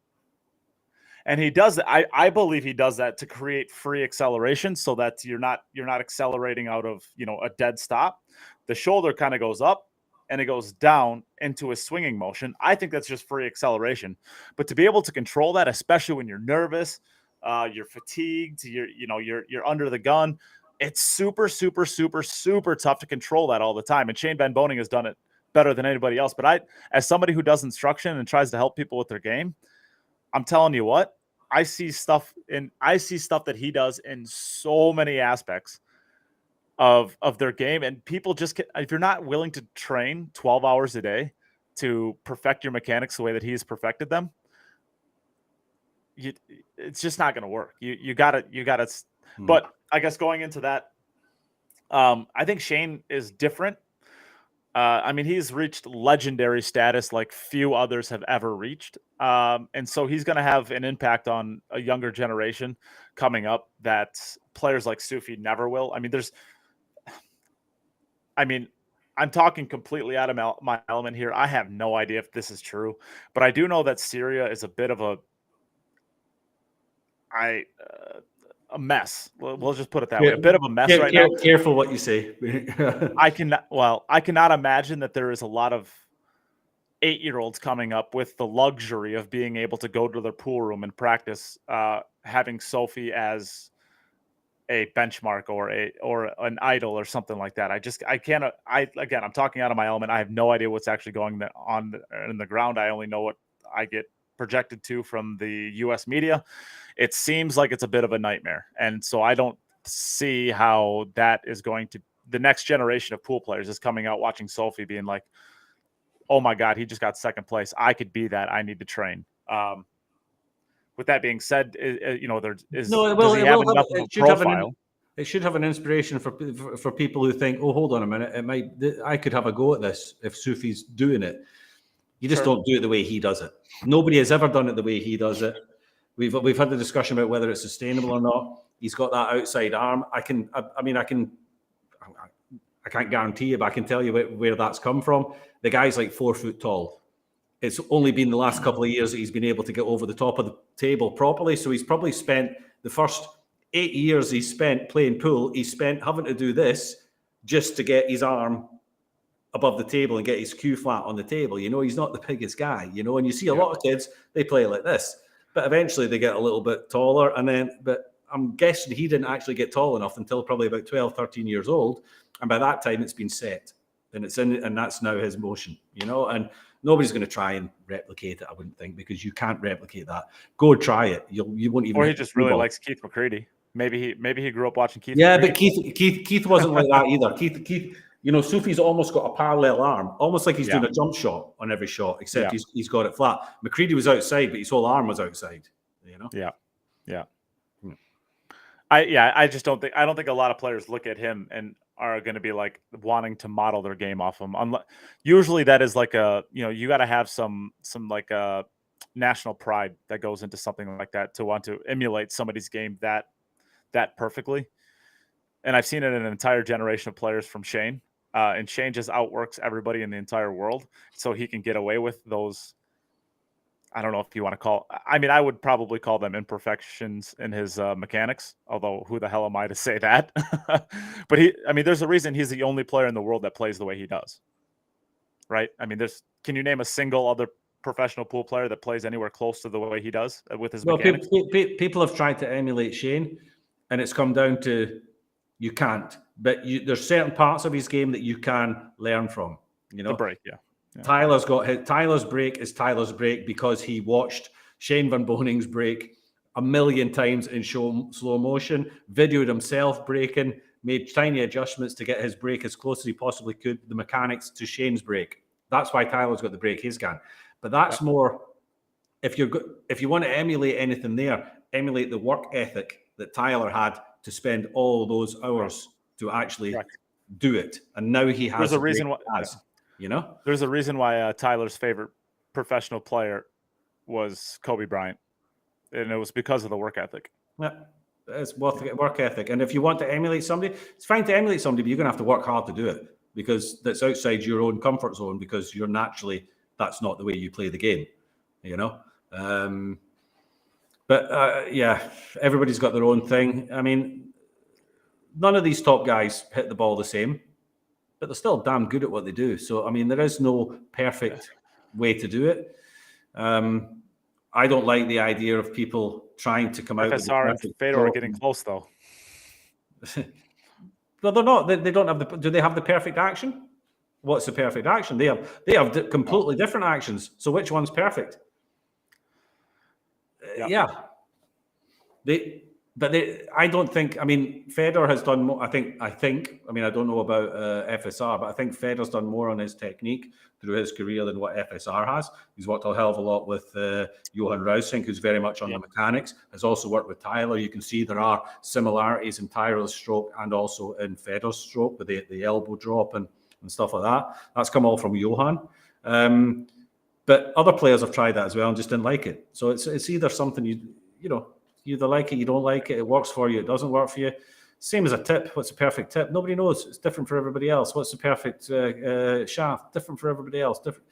and he does that. I believe he does that to create free acceleration, so that you're not accelerating out of a dead stop. The shoulder kind of goes up and it goes down into a swinging motion. I think that's just free acceleration. But to be able to control that, especially when you're nervous, you're fatigued, you're under the gun, it's super, super, super, super tough to control that all the time. And Shane Van Boening has done it better than anybody else. But as somebody who does instruction and tries to help people with their game, I'm telling you what, I see stuff that he does in so many aspects of their game, and people just if you're not willing to train 12 hours a day to perfect your mechanics the way that he's perfected them, it's just not going to work. You gotta. But I guess going into that, I think Shane is different. I mean, he's reached legendary status like few others have ever reached. And so he's going to have an impact on a younger generation coming up that players like Sufi never will. I'm talking completely out of my element here. I have no idea if this is true, but I do know that Syria is a bit of a mess. We'll just put it that way. A bit of a mess right now.
Careful what you say.
I cannot imagine that there is a lot of 8-year-olds coming up with the luxury of being able to go to their pool room and practice having Sophie as a benchmark or an idol or something like that. I'm talking out of my element. I have no idea what's actually going on in the ground. I only know what I get projected to from the US media. It seems like it's a bit of a nightmare. And so I don't see how that is going to, the next generation of pool players is coming out watching Sophie being like, oh my God, he just got second place. I could be that. I need to train. With that being said, there is no. Well, does he have enough of a profile?
It should have an inspiration for people who think, oh, hold on a minute, I could have a go at this if Sufi's doing it. You just don't do it the way he does it. Nobody has ever done it the way he does it. We've had the discussion about whether it's sustainable or not. He's got that outside arm. I can't guarantee you, but I can tell you where that's come from. The guy's like 4 foot tall. It's only been the last couple of years that he's been able to get over the top of the table properly. So he's probably spent the first 8 years he's spent playing pool, he's spent having to do this just to get his arm above the table and get his cue flat on the table. He's not the biggest guy, and you see a lot of kids, they play like this, but eventually they get a little bit taller. But I'm guessing he didn't actually get tall enough until probably about 12, 13 years old. And by that time it's been set and it's in, and that's now his motion, and nobody's going to try and replicate it, I wouldn't think, because you can't replicate that. Go try it. You won't even.
Or he just really likes Keith McCready. Maybe he grew up watching Keith.
Yeah,
McCready.
But Keith wasn't like that either. Keith, Sufi's almost got a parallel arm, almost like he's doing a jump shot on every shot, except he's got it flat. McCready was outside, but his whole arm was outside.
Yeah. I just don't think a lot of players look at him and are going to be like wanting to model their game off him. Usually that is like you got to have some like a national pride that goes into something like that to want to emulate somebody's game that perfectly. And I've seen it in an entire generation of players from Shane. And Shane just outworks everybody in the entire world, so he can get away with those. I don't know if you want to call. I would probably call them imperfections in his mechanics. Although, who the hell am I to say that? But there's a reason he's the only player in the world that plays the way he does. Right? Can you name a single other professional pool player that plays anywhere close to the way he does with his mechanics?
People have tried to emulate Shane, and it's come down to you can't. But there's certain parts of his game that you can learn from.
The break, yeah.
Tyler's break is Tyler's break because he watched Shane Van Boening's break a million times in slow motion, videoed himself breaking, made tiny adjustments to get his break as close as he possibly could, the mechanics to Shane's break. That's why Tyler's got the break he's got. But that's more, if you want to emulate anything there, emulate the work ethic that Tyler had to spend all those hours to actually
Correct.
do it. And now he has
There's a reason why.
you know?
There's a reason why Tyler's favorite professional player was Kobe Bryant, and it was because of the work ethic.
Yeah, it's work ethic. And if you want to emulate somebody, it's fine to emulate somebody, but you're going to have to work hard to do it because that's outside your own comfort zone because you're naturally, that's not the way you play the game, you know? Yeah, everybody's got their own thing. I mean, none of these top guys hit the ball the same, but they're still damn good at what they do. So, I mean, there is no perfect way to do it. I don't like the idea of people trying to come out with the
FSR and
perfect
Fedor are getting close, though.
Well, they're not. They don't have the. Do they have the perfect action? What's the perfect action? They have completely different actions. So which one's perfect? Yeah. I don't think. I mean, Fedor has done more. I think. I mean, I don't know about FSR, but I think Fedor's done more on his technique through his career than what FSR has. He's worked a hell of a lot with Johan Rausink, who's very much on the mechanics. Has also worked with Tyler. You can see there are similarities in Tyler's stroke and also in Fedor's stroke with the elbow drop and stuff like that. That's come all from Johan. But other players have tried that as well and just didn't like it. So it's either something you either like it, you don't like it, it works for you, it doesn't work for you. Same as a tip. What's a perfect tip? Nobody knows. It's different for everybody else. What's the perfect shaft? Different for everybody else. Different.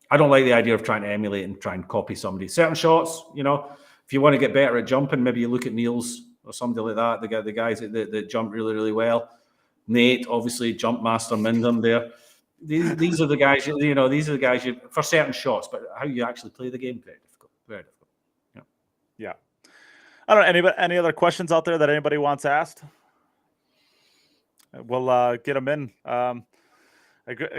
I don't like the idea of trying to emulate and try and copy somebody. Certain shots, if you want to get better at jumping, maybe you look at Niels or somebody like that. The guys that jump really, really well. Neight, obviously, jump master Mindham there. These are the guys. These are the guys for certain shots. But how you actually play the game, very difficult. Very difficult.
Yeah. I don't know. Any other questions out there that anybody wants asked? We'll get them in. I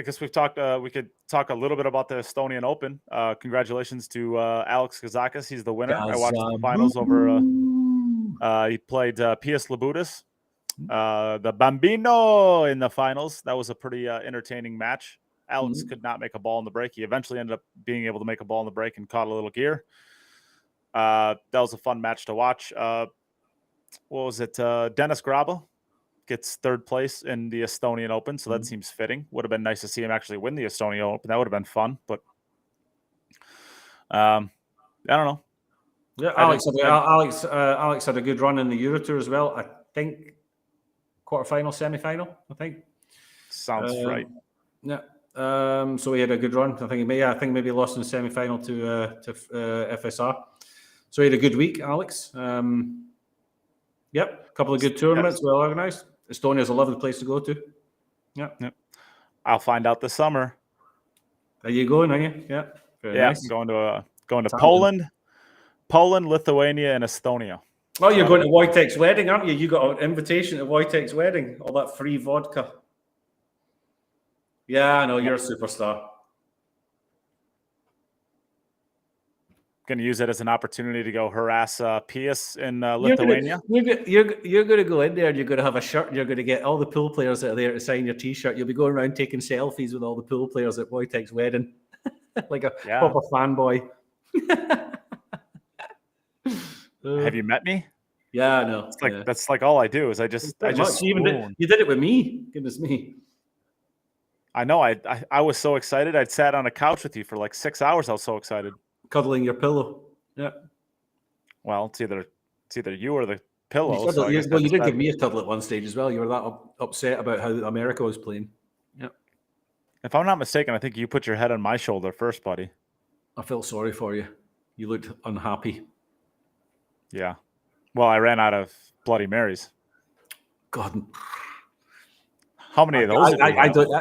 guess we've talked. We could talk a little bit about the Estonian Open. Congratulations to Alex Kazakis. He's the winner. I watched the finals over. He played Pius Labutis, the Bambino, in the finals. That was a pretty entertaining match. Alex could not make a ball in the break. He eventually ended up being able to make a ball in the break and caught a little gear. That was a fun match to watch. What was it? Dennis Graba gets third place in the Estonian Open, so that seems fitting. Would have been nice to see him actually win the Estonian Open. That would have been fun, but I don't know.
Yeah, Alex had a good run in the Euro Tour as well. I think quarterfinal, semi-final. I think
sounds right.
Yeah. So he had a good run. I think maybe he lost in the semi-final to FSR. So he had a good week, Alex. Yep, a couple of good tournaments, well organized. Estonia's a lovely place to go to. Yep.
I'll find out this summer.
Are you going? Are you? Yeah. Very nice.
I'm going to Poland, Lithuania, and Estonia.
Oh, you're going to Wojtek's wedding, aren't you? You got an invitation to Wojtek's wedding. All that free vodka. Yeah, I know. You're a superstar.
Going to use it as an opportunity to go harass Pius in Lithuania.
You're going to go in there and you're going to have a shirt and you're going to get all the pool players that are there to sign your T-shirt. You'll be going around taking selfies with all the pool players at Wojtek's wedding. Like a proper fanboy.
Have you met me?
Yeah, I know.
That's like all I do is I just
you did it with me. Goodness me.
I know. I was so excited. I'd sat on a couch with you for like 6 hours. I was so excited.
Cuddling your pillow. Yeah.
Well, it's either you or the pillow.
You did give me a cuddle at one stage as well. You were that upset about how America was playing. Yeah.
If I'm not mistaken, I think you put your head on my shoulder first, buddy.
I felt sorry for you. You looked unhappy.
Yeah. Well, I ran out of Bloody Marys.
God.
How many of those?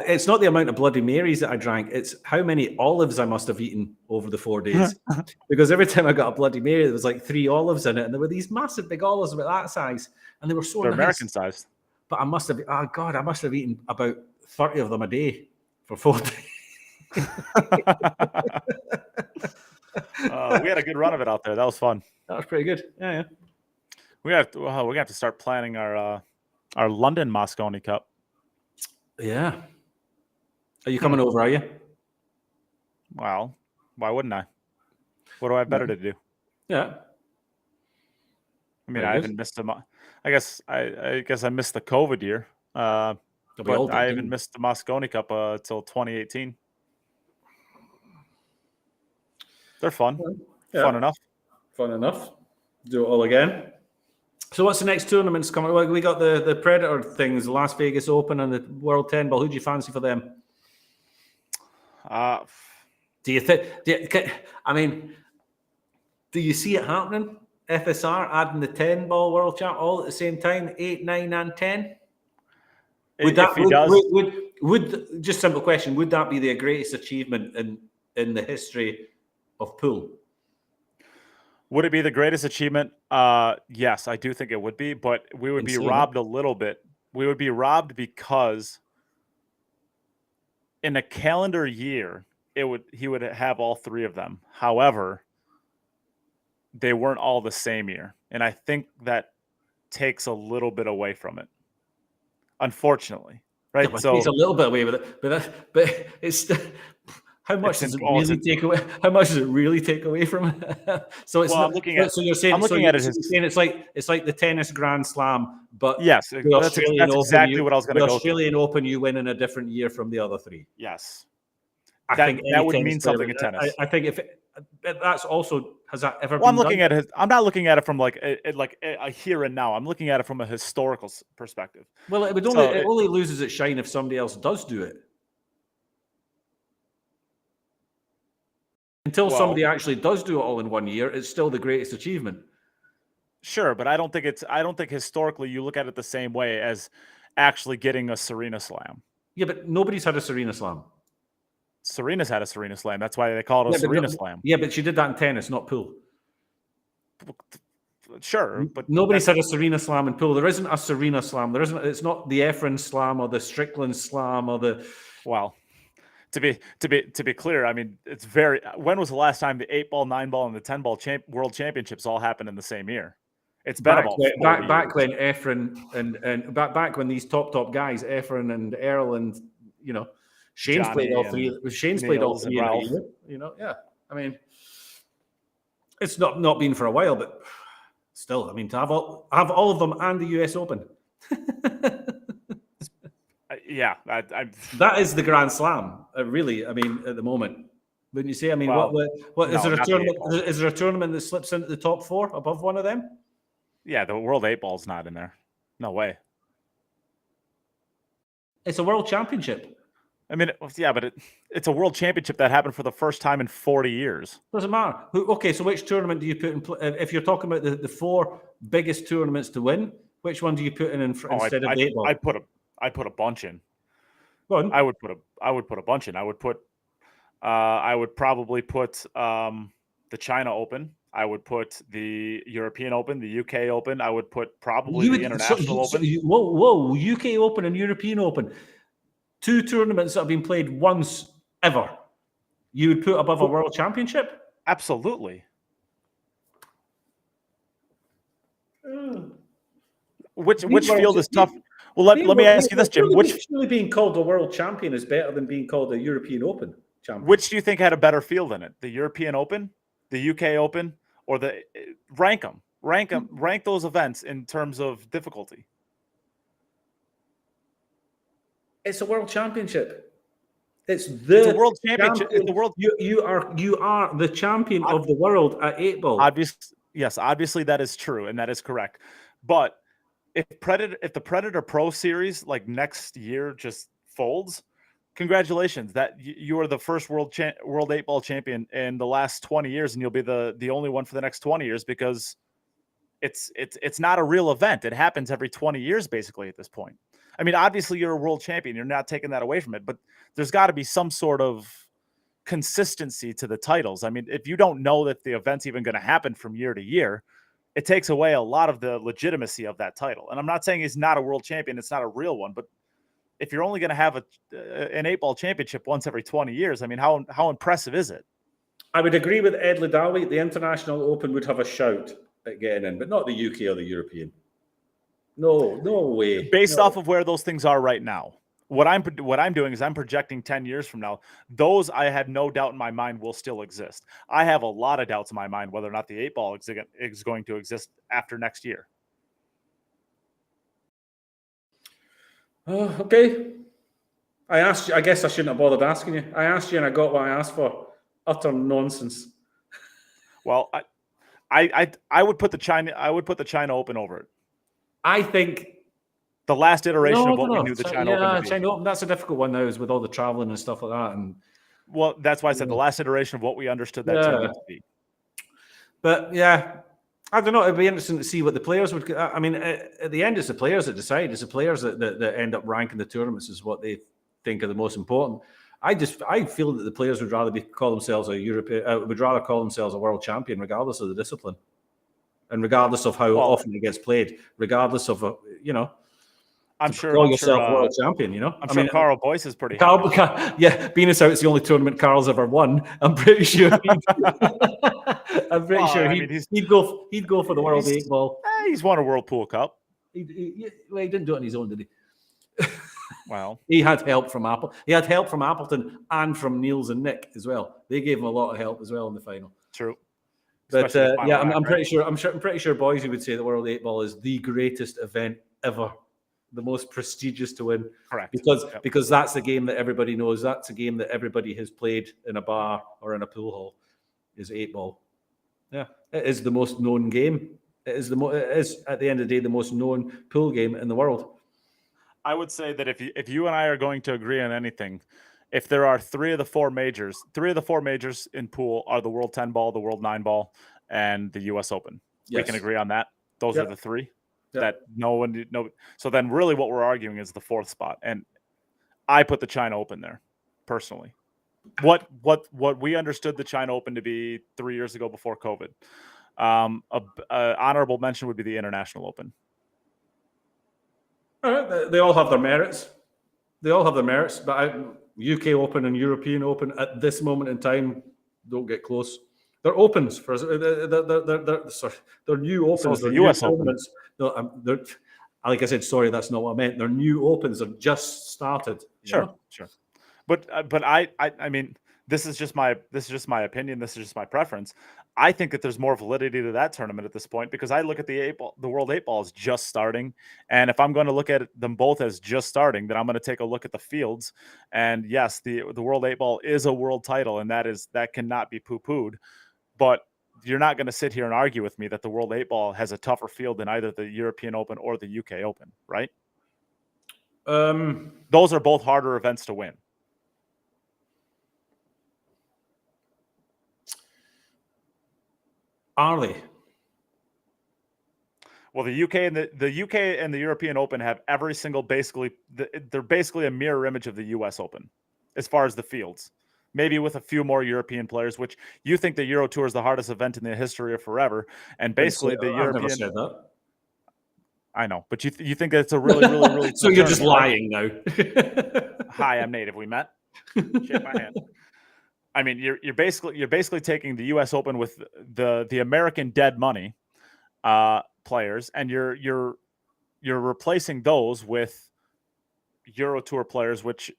It's not the amount of Bloody Marys that I drank. It's how many olives I must have eaten over the 4 days. Because every time I got a Bloody Mary, there was like 3 olives in it. And there were these massive big olives about that size. And they were so nice.
American sized.
But I must have eaten about 30 of them a day for 4 days.
We had a good run of it out there. That was fun.
That was pretty good. Yeah.
We have to start planning our London Mosconi Cup.
Yeah. Are you coming over, are you?
Well, why wouldn't I? What do I have better to do?
Yeah.
I mean,
Very
I
good.
haven't missed I guess I missed the COVID year,
We all
but
did,
I
didn't
haven't
we?
missed the Mosconi Cup till 2018. They're fun,
Yeah.
fun enough.
Fun enough. Do it all again. So what's the next tournaments coming? Well, we got the Predator things, the Las Vegas Open and the World 10 Ball. Who do you fancy for them? Do you think? I mean, do you see it happening? FSR adding the 10 Ball World Champ all at the same time, 8, 9, and 10. Would that
If he does,
would just simple question? Would that be the greatest achievement in the history of pool?
would it be the greatest achievement? Yes, I do think it would be, but we would be robbed a little bit. We would be robbed because in a calendar year, he would have all three of them. However, they weren't all the same year, and I think that takes a little bit away from it. Unfortunately, right?
Yeah, so it's a little bit away with it, but it's how much does it really take away? How much does it really take away from it? So it's
I'm looking at.
So you're saying, it's like the tennis Grand Slam, but
yes,
the Australian
that's
Open,
exactly what I was going to go.
The Australian Open, you win in a different year from the other three.
Yes,
I think
that would mean something in tennis.
I think if that's also has that ever?
Well, I'm looking at it. I'm not looking at it from like a here and now. I'm looking at it from a historical perspective.
Well, it only loses its shine if somebody else does do it. Until somebody actually does do it all in 1 year, it's still the greatest achievement.
Sure, but I don't think historically you look at it the same way as actually getting a Serena Slam.
Yeah, but nobody's had a Serena Slam.
Serena's had a Serena Slam. That's why they call it a Serena Slam.
Yeah, but she did that in tennis, not pool.
Sure, but
nobody's had a Serena Slam in pool. There isn't a Serena Slam. There isn't. It's not the Efren Slam or the Strickland Slam or the.
Well, to be clear, I mean, it's very. When was the last time the 8-ball, 9-ball, and the 10-ball World Championships all happened in the same year? It's been
back when Efren and back when these top guys, Efren and Earl and Shane's played all three. Shane's played all three in a year. Yeah. I mean, it's not been for a while, but still, I mean, to have all of them and the US Open.
Yeah,
that is the Grand Slam. Really, I mean, at the moment, wouldn't you say? I mean, what is there a tournament? Is there a tournament that slips into the top 4 above one of them?
Yeah, the World 8-ball's not in there. No way.
It's a World Championship.
I mean, yeah, but it's a World Championship that happened for the first time in 40 years.
Doesn't matter. Okay, so which tournament do you put in? If you're talking about the 4 biggest tournaments to win, which one do you put in instead of the 8-ball?
I put a bunch in.
Go on.
I would put a bunch in. I would probably put the China Open. I would put the European Open, the UK Open. I would put probably the International Open.
Whoa, UK Open and European Open. 2 tournaments that have been played once ever. You would put above a World Championship?
Absolutely. Which field is tough? Well, let me ask you this, Jim. Which
being called a World Champion is better than being called a European Open champion?
Which do you think had a better field in it? The European Open, the UK Open, or the rank them? Rank those events in terms of difficulty.
It's a World Championship. It's
a World Championship. It's the world.
You are the champion of the world at 8-ball.
Obviously that is true and that is correct. But if the Predator Pro Series like next year just folds, congratulations! That you are the first World 8-ball champion in the last 20 years, and you'll be the only one for the next 20 years because it's not a real event. It happens every 20 years basically at this point. I mean, obviously you're a world champion. You're not taking that away from it, but there's got to be some sort of consistency to the titles. I mean, if you don't know that the event's even going to happen from year to year, it takes away a lot of the legitimacy of that title. And I'm not saying he's not a world champion. It's not a real one, but if you're only going to have an 8-ball championship once every 20 years, I mean, how impressive is it?
I would agree with Ed Lidawi. The International Open would have a shout at getting in, but not the UK or the European. No way.
Based off of where those things are right now, what I'm doing is I'm projecting 10 years from now. Those I have no doubt in my mind will still exist. I have a lot of doubts in my mind whether or not the 8-ball is going to exist after next year.
Okay. I asked you, I guess I shouldn't have bothered asking you. I asked you and I got what I asked for. Utter nonsense.
Well, I would put the China Open over it.
I think
the last iteration of what we
no.
knew the China Open to be.
China Open, that's a difficult one now, is with all the traveling and stuff like that. And
well, that's why I said the last iteration of what we understood that tournament to be.
But yeah, I don't know. It'd be interesting to see what the players would. I mean, at the end, it's the players that decide. It's the players that end up ranking the tournaments as what they think are the most important. I feel that the players would rather call themselves a European, would rather call themselves a world champion, regardless of the discipline, and regardless of how often it gets played, regardless of
I'm sure.
Call yourself world champion,
I'm sure Carl Boyce is pretty happy.
Yeah, being as how it's the only tournament Carl's ever won, I'm pretty sure. He'd go for the World 8-ball.
He's won a World Pool Cup.
He didn't do it on his own, did he?
Well,
he had help from Apple. He had help from Appleton and from Niels and Nick as well. They gave him a lot of help as well in the final.
True.
But I'm pretty sure. I'm pretty sure Boise would say the World 8-ball is the greatest event ever. The most prestigious to win.
Correct.
Because that's a game that everybody knows. That's a game that everybody has played in a bar or in a pool hall. Is 8-ball. Yeah, it is the most known game. It is at the end of the day the most known pool game in the world.
I would say that if you and I are going to agree on anything, if there are three of the four majors in pool are the World 10-ball, the World 9-ball, and the U.S. Open. Yes. We can agree on that. Those are the three. That no one. So then really what we're arguing is the fourth spot. And I put the China Open there, personally. What we understood the China Open to be 3 years ago before COVID. Honorable mention would be the International Open.
All right, they all have their merits. But UK Open and European Open at this moment in time don't get close. They're opens for they're new opens.
So the US Open.
No, like I said, sorry, that's not what I meant. They're new opens. They've just started.
Sure. But I mean, this is just my opinion. This is just my preference. I think that there's more validity to that tournament at this point because I look at the World 8-ball is just starting, and if I'm going to look at them both as just starting, then I'm going to take a look at the fields. And yes, the World 8-ball is a world title, and that cannot be poo-pooed. But you're not going to sit here and argue with me that the World 8-ball has a tougher field than either the European Open or the UK Open, right? Those are both harder events to win.
Are they?
Well, the UK and the European Open have every single they're basically a mirror image of the US Open as far as the fields. Maybe with a few more European players, which you think the Euro Tour is the hardest event in the history of forever, and basically the European.
I've never said that.
I know, but you think that it's a really, really, really.
So you're just lying now.
Hi, I'm Nate. Have we met? Shake my hand. I mean, you're basically taking the U.S. Open with the American dead money players, and you're replacing those with Euro Tour players, which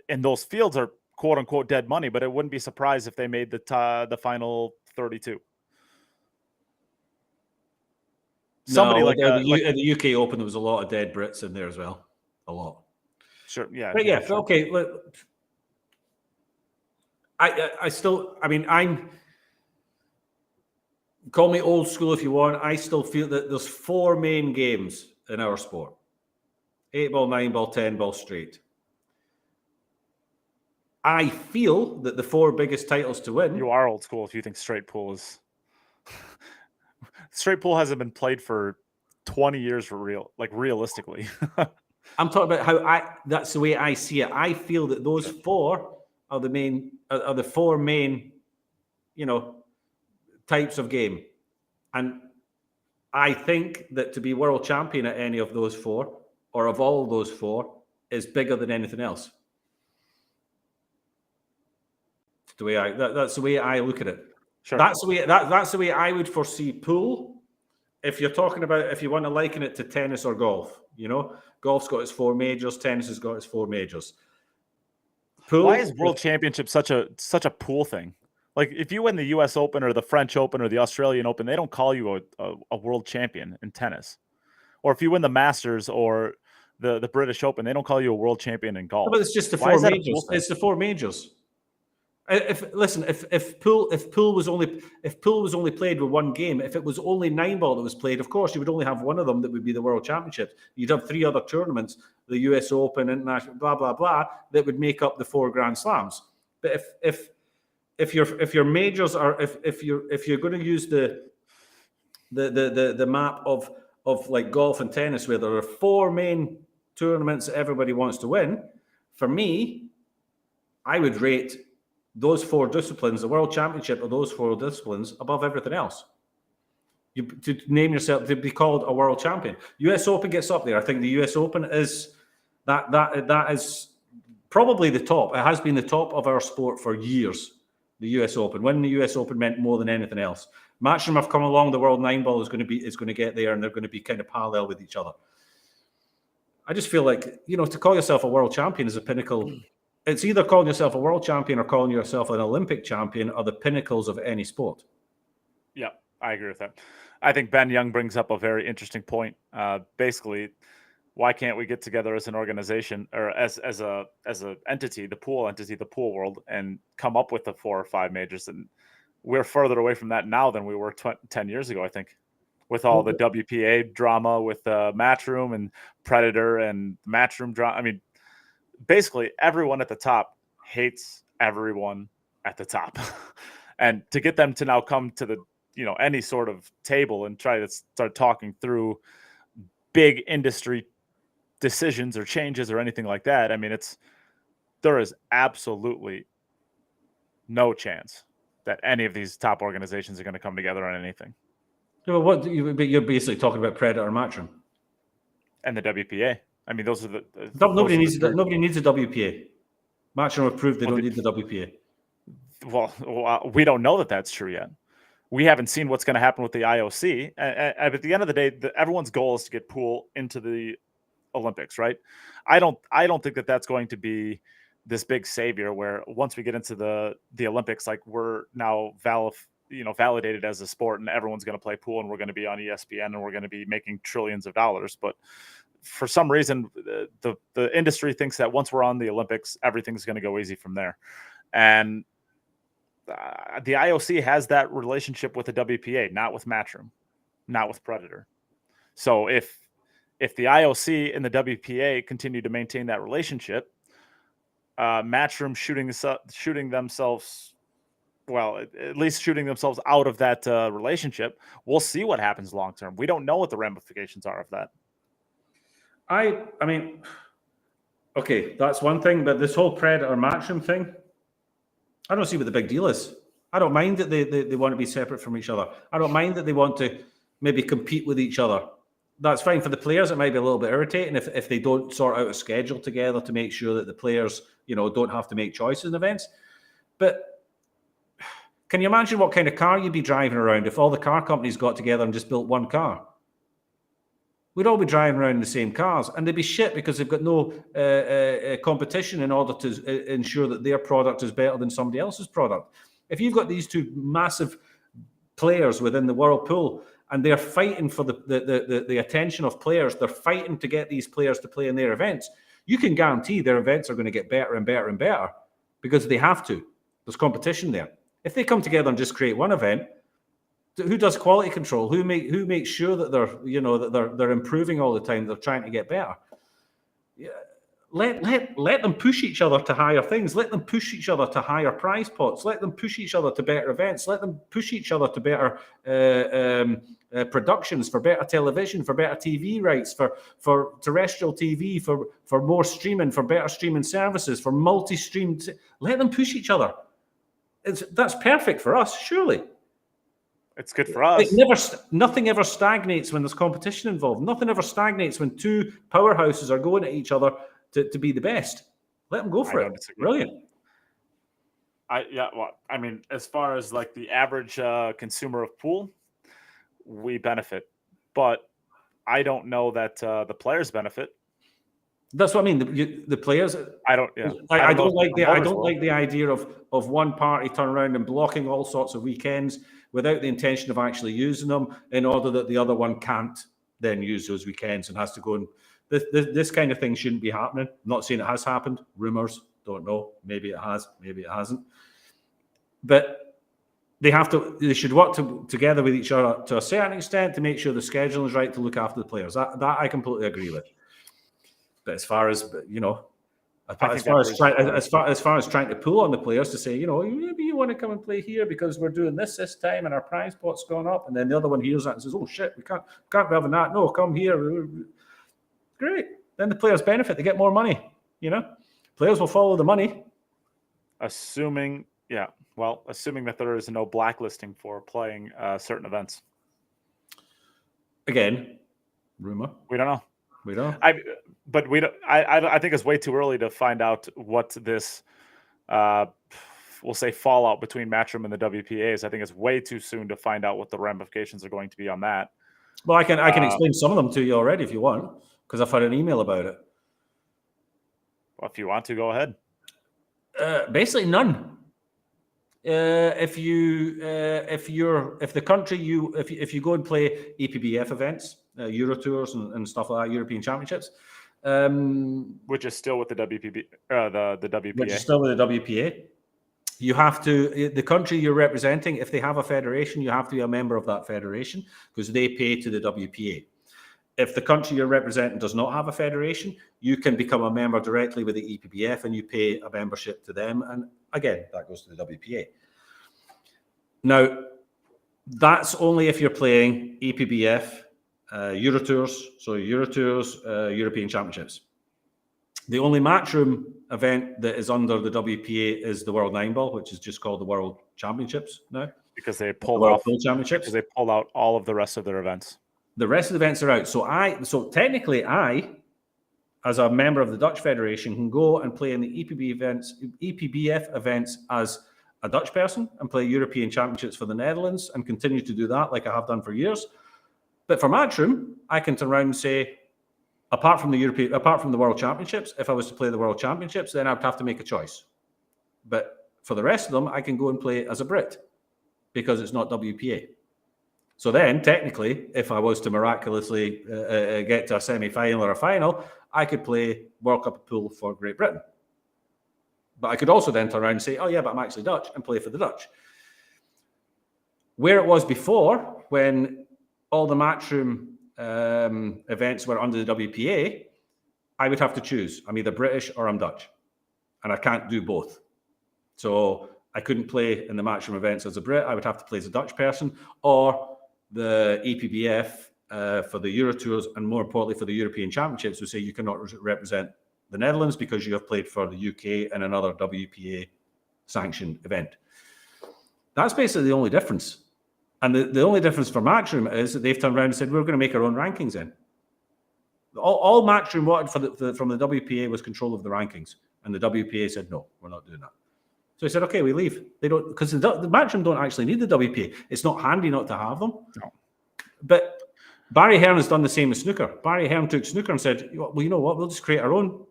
in those fields are quote unquote dead money. But it wouldn't be surprised if they made the final 32. Somebody
no,
like
the UK Open, there was a lot of dead Brits in there as well. A lot.
Sure. Yeah.
But yeah. Sure. Okay. Look, I'm call me old school if you want. I still feel that there's four main games in our sport: 8-ball, 9-ball, 10-ball straight. I feel that the four biggest titles to win.
You are old school if you think straight pool is. Straight pool hasn't been played for 20 years for realistically.
I'm talking about that's the way I see it. I feel that those four are the four main, types of game. And I think that to be world champion at any of those four, or of all those four, is bigger than anything else. That's the way I look at it.
Sure.
That's the way I would foresee pool if you're talking about, if you want to liken it to tennis or golf, golf's got its 4 majors, tennis has got its 4 majors. Pool,
why is World Championship such a pool thing? Like, if you win the U.S. Open or the French Open or the Australian Open, they don't call you a world champion in tennis. Or if you win the Masters or the British Open, they don't call you a world champion in golf.
but it's just the
Why
4
is that a pool
majors.
thing?
It's the 4 majors. If pool was only played with one game, if it was only 9-ball that was played, of course you would only have one of them that would be the World Championship. You'd have 3 other tournaments, the US Open, International, blah blah blah, that would make up the 4 Grand Slams. But if your majors are, if you're going to use the map of like golf and tennis, where there are 4 main tournaments that everybody wants to win, for me, I would rate those 4 disciplines, the World Championship of those 4 disciplines, above everything else. To name yourself, to be called a world champion. US Open gets up there. I think the US Open is that is probably the top. It has been the top of our sport for years. The US Open. Winning the US Open meant more than anything else. Matchroom have come along. The World 9-ball is going to get there, and they're going to be kind of parallel with each other. I just feel like, to call yourself a world champion is a pinnacle. It's either calling yourself a world champion or calling yourself an Olympic champion are the pinnacles of any sport.
Yeah, I agree with that. I think Ben Young brings up a very interesting point. Basically, why can't we get together as an organization or as a entity, the pool world, and come up with the 4 or 5 majors? And we're further away from that now than we were 10 years ago, I think, with all the WPA drama with Matchroom and Predator and Matchroom drama. I mean, basically everyone at the top hates everyone at the top. And to get them to now come to the, any sort of table and try to start talking through big industry decisions or changes or anything like that, I mean, there is absolutely no chance that any of these top organizations are going to come together on anything.
Well, you're basically talking about Predator and Matchroom
and the WPA. I mean, those are the
nobody needs a WPA. Matchroom have proved they don't need the WPA.
Well, we don't know that that's true yet. We haven't seen what's going to happen with the IOC. At the end of the day, everyone's goal is to get pool into the Olympics, right? I don't think that that's going to be this big savior where once we get into the Olympics, like, we're now validated as a sport and everyone's going to play pool and we're going to be on ESPN and we're going to be making trillions of dollars. But for some reason, the industry thinks that once we're on the Olympics, everything's going to go easy from there. And the IOC has that relationship with the WPA, not with Matchroom, not with Predator. So if the IOC and the WPA continue to maintain that relationship, Matchroom shooting themselves, well, at least shooting themselves out of that relationship, we'll see what happens long term. We don't know what the ramifications are of that.
I mean, okay, that's one thing, but this whole Predator Matchroom thing, I don't see what the big deal is. I don't mind that they want to be separate from each other. I don't mind that they want to maybe compete with each other. That's fine. For the players, it might be a little bit irritating if they don't sort out a schedule together to make sure that the players, don't have to make choices in events. But can you imagine what kind of car you'd be driving around if all the car companies got together and just built one car? We'd all be driving around in the same cars, and they'd be shit because they've got no competition in order to ensure that their product is better than somebody else's product. If you've got these 2 massive players within the world pool and they're fighting for the attention of players, they're fighting to get these players to play in their events, you can guarantee their events are going to get better and better and better because they have to. There's competition there. If they come together and just create one event, who does quality control? Who makes sure that they're improving all the time? They're trying to get better. Yeah. Let them push each other to higher things. Let them push each other to higher prize pots. Let them push each other to better events. Let them push each other to better productions, for better television, for better TV rights, for terrestrial TV, for more streaming, for better streaming services, for multi-stream. Let them push each other. That's perfect for us, surely.
It's good for us.
Nothing ever stagnates when there's competition involved. Nothing ever stagnates when 2 powerhouses are going at each other to be the best. Let them go for it. Brilliant.
I mean, as far as like the average consumer of pool, we benefit but I don't know that the players benefit.
That's what I mean. The players.
I don't. Yeah.
I don't like the idea of one party turning around and blocking all sorts of weekends without the intention of actually using them, in order that the other one can't then use those weekends and has to go and this kind of thing shouldn't be happening. I'm not saying it has happened. Rumors, don't know. Maybe it has. Maybe it hasn't. But they should work together with each other to a certain extent to make sure the scheduling is right to look after the players. That I completely agree with. But as far as as far as trying to pull on the players to say, maybe you want to come and play here because we're doing this time and our prize pot's going up, and then the other one hears that and says, "Oh shit, we can't be having that. No, come here." Great. Then the players benefit. They get more money. Players will follow the money.
Assuming that there is no blacklisting for playing certain events.
Again, rumor.
We don't know.
We don't.
I think it's way too early to find out what this, we'll say, fallout between Matchroom and the WPA is. I think it's way too soon to find out what the ramifications are going to be on that.
Well, I can explain some of them to you already if you want, because I've had an email about it.
Well, if you want to, go ahead.
Basically, none. If you go and play EPBF events, Euro Tours and stuff like that, European Championships,
which is still with the WPB, the WPA,
which is still with the WPA, you have to, the country you're representing, if they have a federation, you have to be a member of that federation because they pay to the WPA. If the country you're representing does not have a federation, you can become a member directly with the EPBF and you pay a membership to them. And again, that goes to the WPA. Now, that's only if you're playing EPBF, Euro Tours, European Championships. The only Matchroom event that is under the WPA is the World 9-Ball, which is just called the World Championships now.
Because they pulled out all of the rest of their events.
The rest of the events are out. So technically, as a member of the Dutch Federation, can go and play in the EPBF events as a Dutch person and play European Championships for the Netherlands and continue to do that like I have done for years. But for Matchroom, I can turn around and say, apart from the World Championships, if I was to play the World Championships, then I'd have to make a choice. But for the rest of them, I can go and play as a Brit because it's not WPA. So then, technically, if I was to miraculously get to a semi-final or a final, I could play World Cup of Pool for Great Britain. But I could also then turn around and say, oh yeah, but I'm actually Dutch, and play for the Dutch. Where it was before, when all the Matchroom events were under the WPA, I would have to choose. I'm either British or I'm Dutch. And I can't do both. So I couldn't play in the Matchroom events as a Brit. I would have to play as a Dutch person, or the EPBF for the Euro Tours, and more importantly for the European Championships, who say you cannot represent the Netherlands because you have played for the UK in another WPA sanctioned event. That's basically the only difference. And the only difference for Matchroom is that they've turned around and said, we're going to make our own rankings in. All Matchroom wanted from the WPA was control of the rankings. And the WPA said, no, we're not doing that. So he said, okay, we leave. They don't, because the Matchroom don't actually need the WPA. It's not handy not to have them.
No.
But Barry Hearn has done the same with snooker. Barry Hearn took snooker and said, well, you know what? We'll just create our own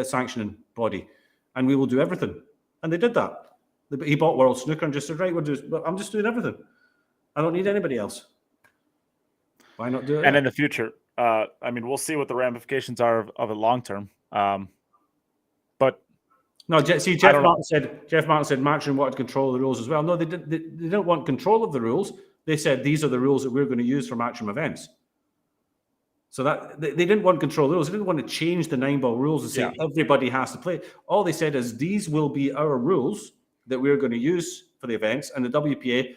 sanctioning body and we will do everything. And they did that. He bought World Snooker and just said, right, I'm just doing everything. I don't need anybody else. Why not do it?
And in the future, we'll see what the ramifications are of it long term. But
no, see, Jeff Martin said Matchroom wanted control of the rules as well. No, they didn't want control of the rules. They said these are the rules that we're going to use for Matchroom events. So that they didn't want control of the rules. They didn't want to change the 9-ball rules and say everybody has to play. All they said is these will be our rules that we're going to use for the events. And the WPA,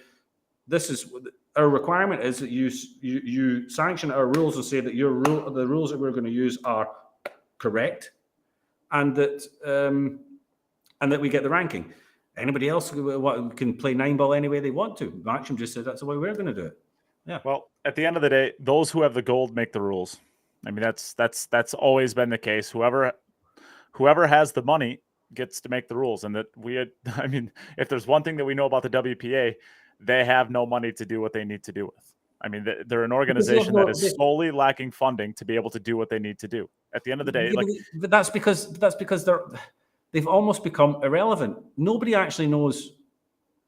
this is our requirement, is that you sanction our rules and say that the rules that we're going to use are correct, and that we get the ranking. Anybody else can play 9-ball any way they want to. Matchroom just said that's the way we're going to do it. Yeah.
Well, at the end of the day, those who have the gold make the rules. I mean, that's always been the case. Whoever has the money gets to make the rules. And that if there's one thing that we know about the WPA, they have no money to do what they need to do with. I mean, they're an organization that is solely lacking funding to be able to do what they need to do. At the end of the day,
but that's because they've almost become irrelevant. Nobody actually knows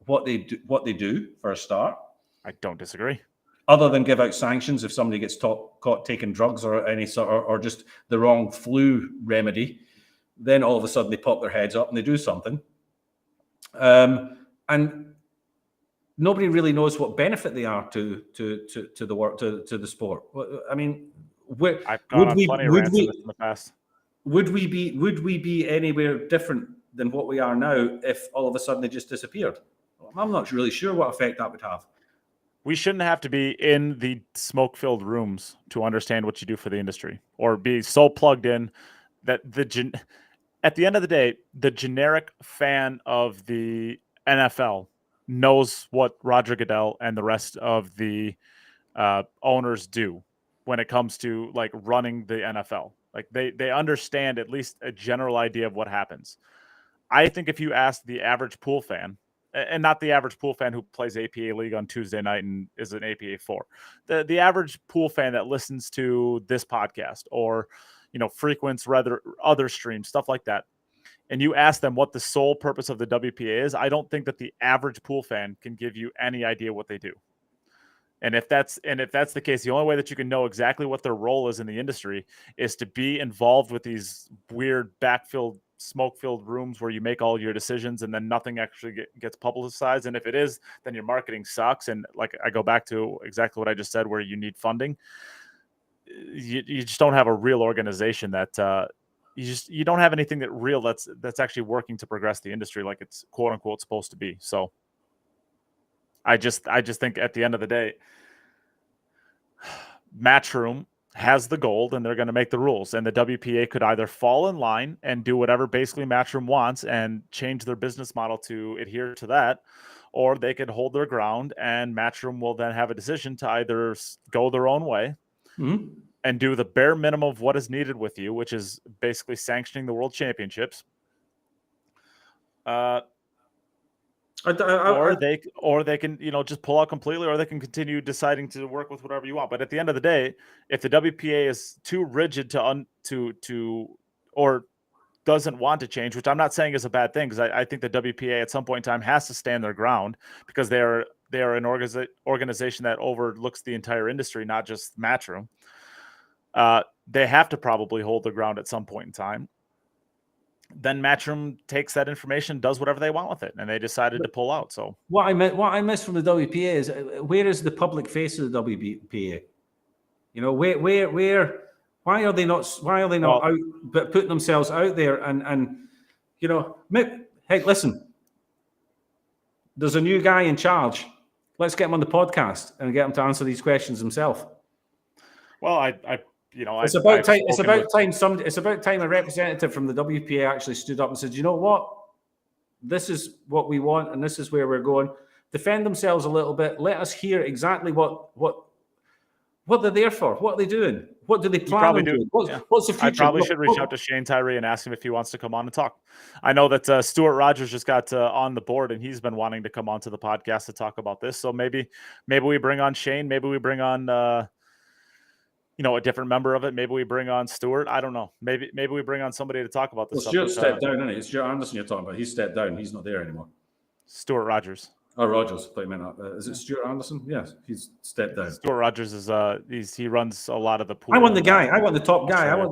what they do for a start.
I don't disagree.
Other than give out sanctions if somebody gets caught taking drugs or any sort or just the wrong flu remedy, then all of a sudden they pop their heads up and they do something. And nobody really knows what benefit they are to the work to the sport. I mean,
I've gone on plenty of rants in the past.
Would we be anywhere different than what we are now if all of a sudden they just disappeared? I'm not really sure what effect that would have.
We shouldn't have to be in the smoke-filled rooms to understand what you do for the industry, or be so plugged in that at the end of the day, the generic fan of the NFL knows what Roger Goodell and the rest of the owners do when it comes to like running the NFL. Like they understand at least a general idea of what happens. I think if you ask the average pool fan, and not the average pool fan who plays APA League on Tuesday night and is an APA 4, the average pool fan that listens to this podcast or, frequents rather other streams, stuff like that, and you ask them what the sole purpose of the WPA is, I don't think that the average pool fan can give you any idea what they do. And if that's the case, the only way that you can know exactly what their role is in the industry is to be involved with these weird backfilled, smoke-filled rooms where you make all your decisions and then nothing actually gets publicized. And if it is, then your marketing sucks. And like I go back to exactly what I just said, where you need funding. You just don't have a real organization that you don't have anything that's actually working to progress the industry like it's quote unquote supposed to be. So I just think at the end of the day, Matchroom has the gold and they're going to make the rules, and the WPA could either fall in line and do whatever basically Matchroom wants and change their business model to adhere to that, or they could hold their ground and Matchroom will then have a decision to either go their own way and do the bare minimum of what is needed with you, which is basically sanctioning the World Championships. Or they can just pull out completely, or they can continue deciding to work with whatever you want. But at the end of the day, if the WPA is too rigid or doesn't want to change, which I'm not saying is a bad thing, because I think the WPA at some point in time has to stand their ground, because they are an organization that overlooks the entire industry, not just Matchroom. They have to probably hold their ground at some point in time. Then Matchroom takes that information, does whatever they want with it, and they decided to pull out. So
what I miss from the WPA is where is the public face of the WPA? Why are they not out but putting themselves out there and hey, listen, there's a new guy in charge. Let's get him on the podcast and get him to answer these questions himself.
Well,
it's about time a representative from the WPA actually stood up and said, you know what? This is what we want and this is where we're going. Defend themselves a little bit. Let us hear exactly what they're there for. What are they doing? What do they plan on doing? What's the future?
I probably should reach out to Shane Tyree and ask him if he wants to come on and talk. I know that Stuart Rogers just got on the board and he's been wanting to come onto the podcast to talk about this. So maybe we bring on Shane. Maybe we bring on a different member of it. Maybe we bring on Stuart. I don't know. Maybe we bring on somebody to talk about this.
Well, Stuart stepped down, isn't it? It's Stuart Anderson you're talking about. He's stepped down. He's not there anymore.
Stuart Rogers.
Oh, Rogers. Is it Stuart Anderson? Yes, he's stepped down.
Stuart Rogers is he runs a lot of the pool.
I want the guy. I want the top guy. I want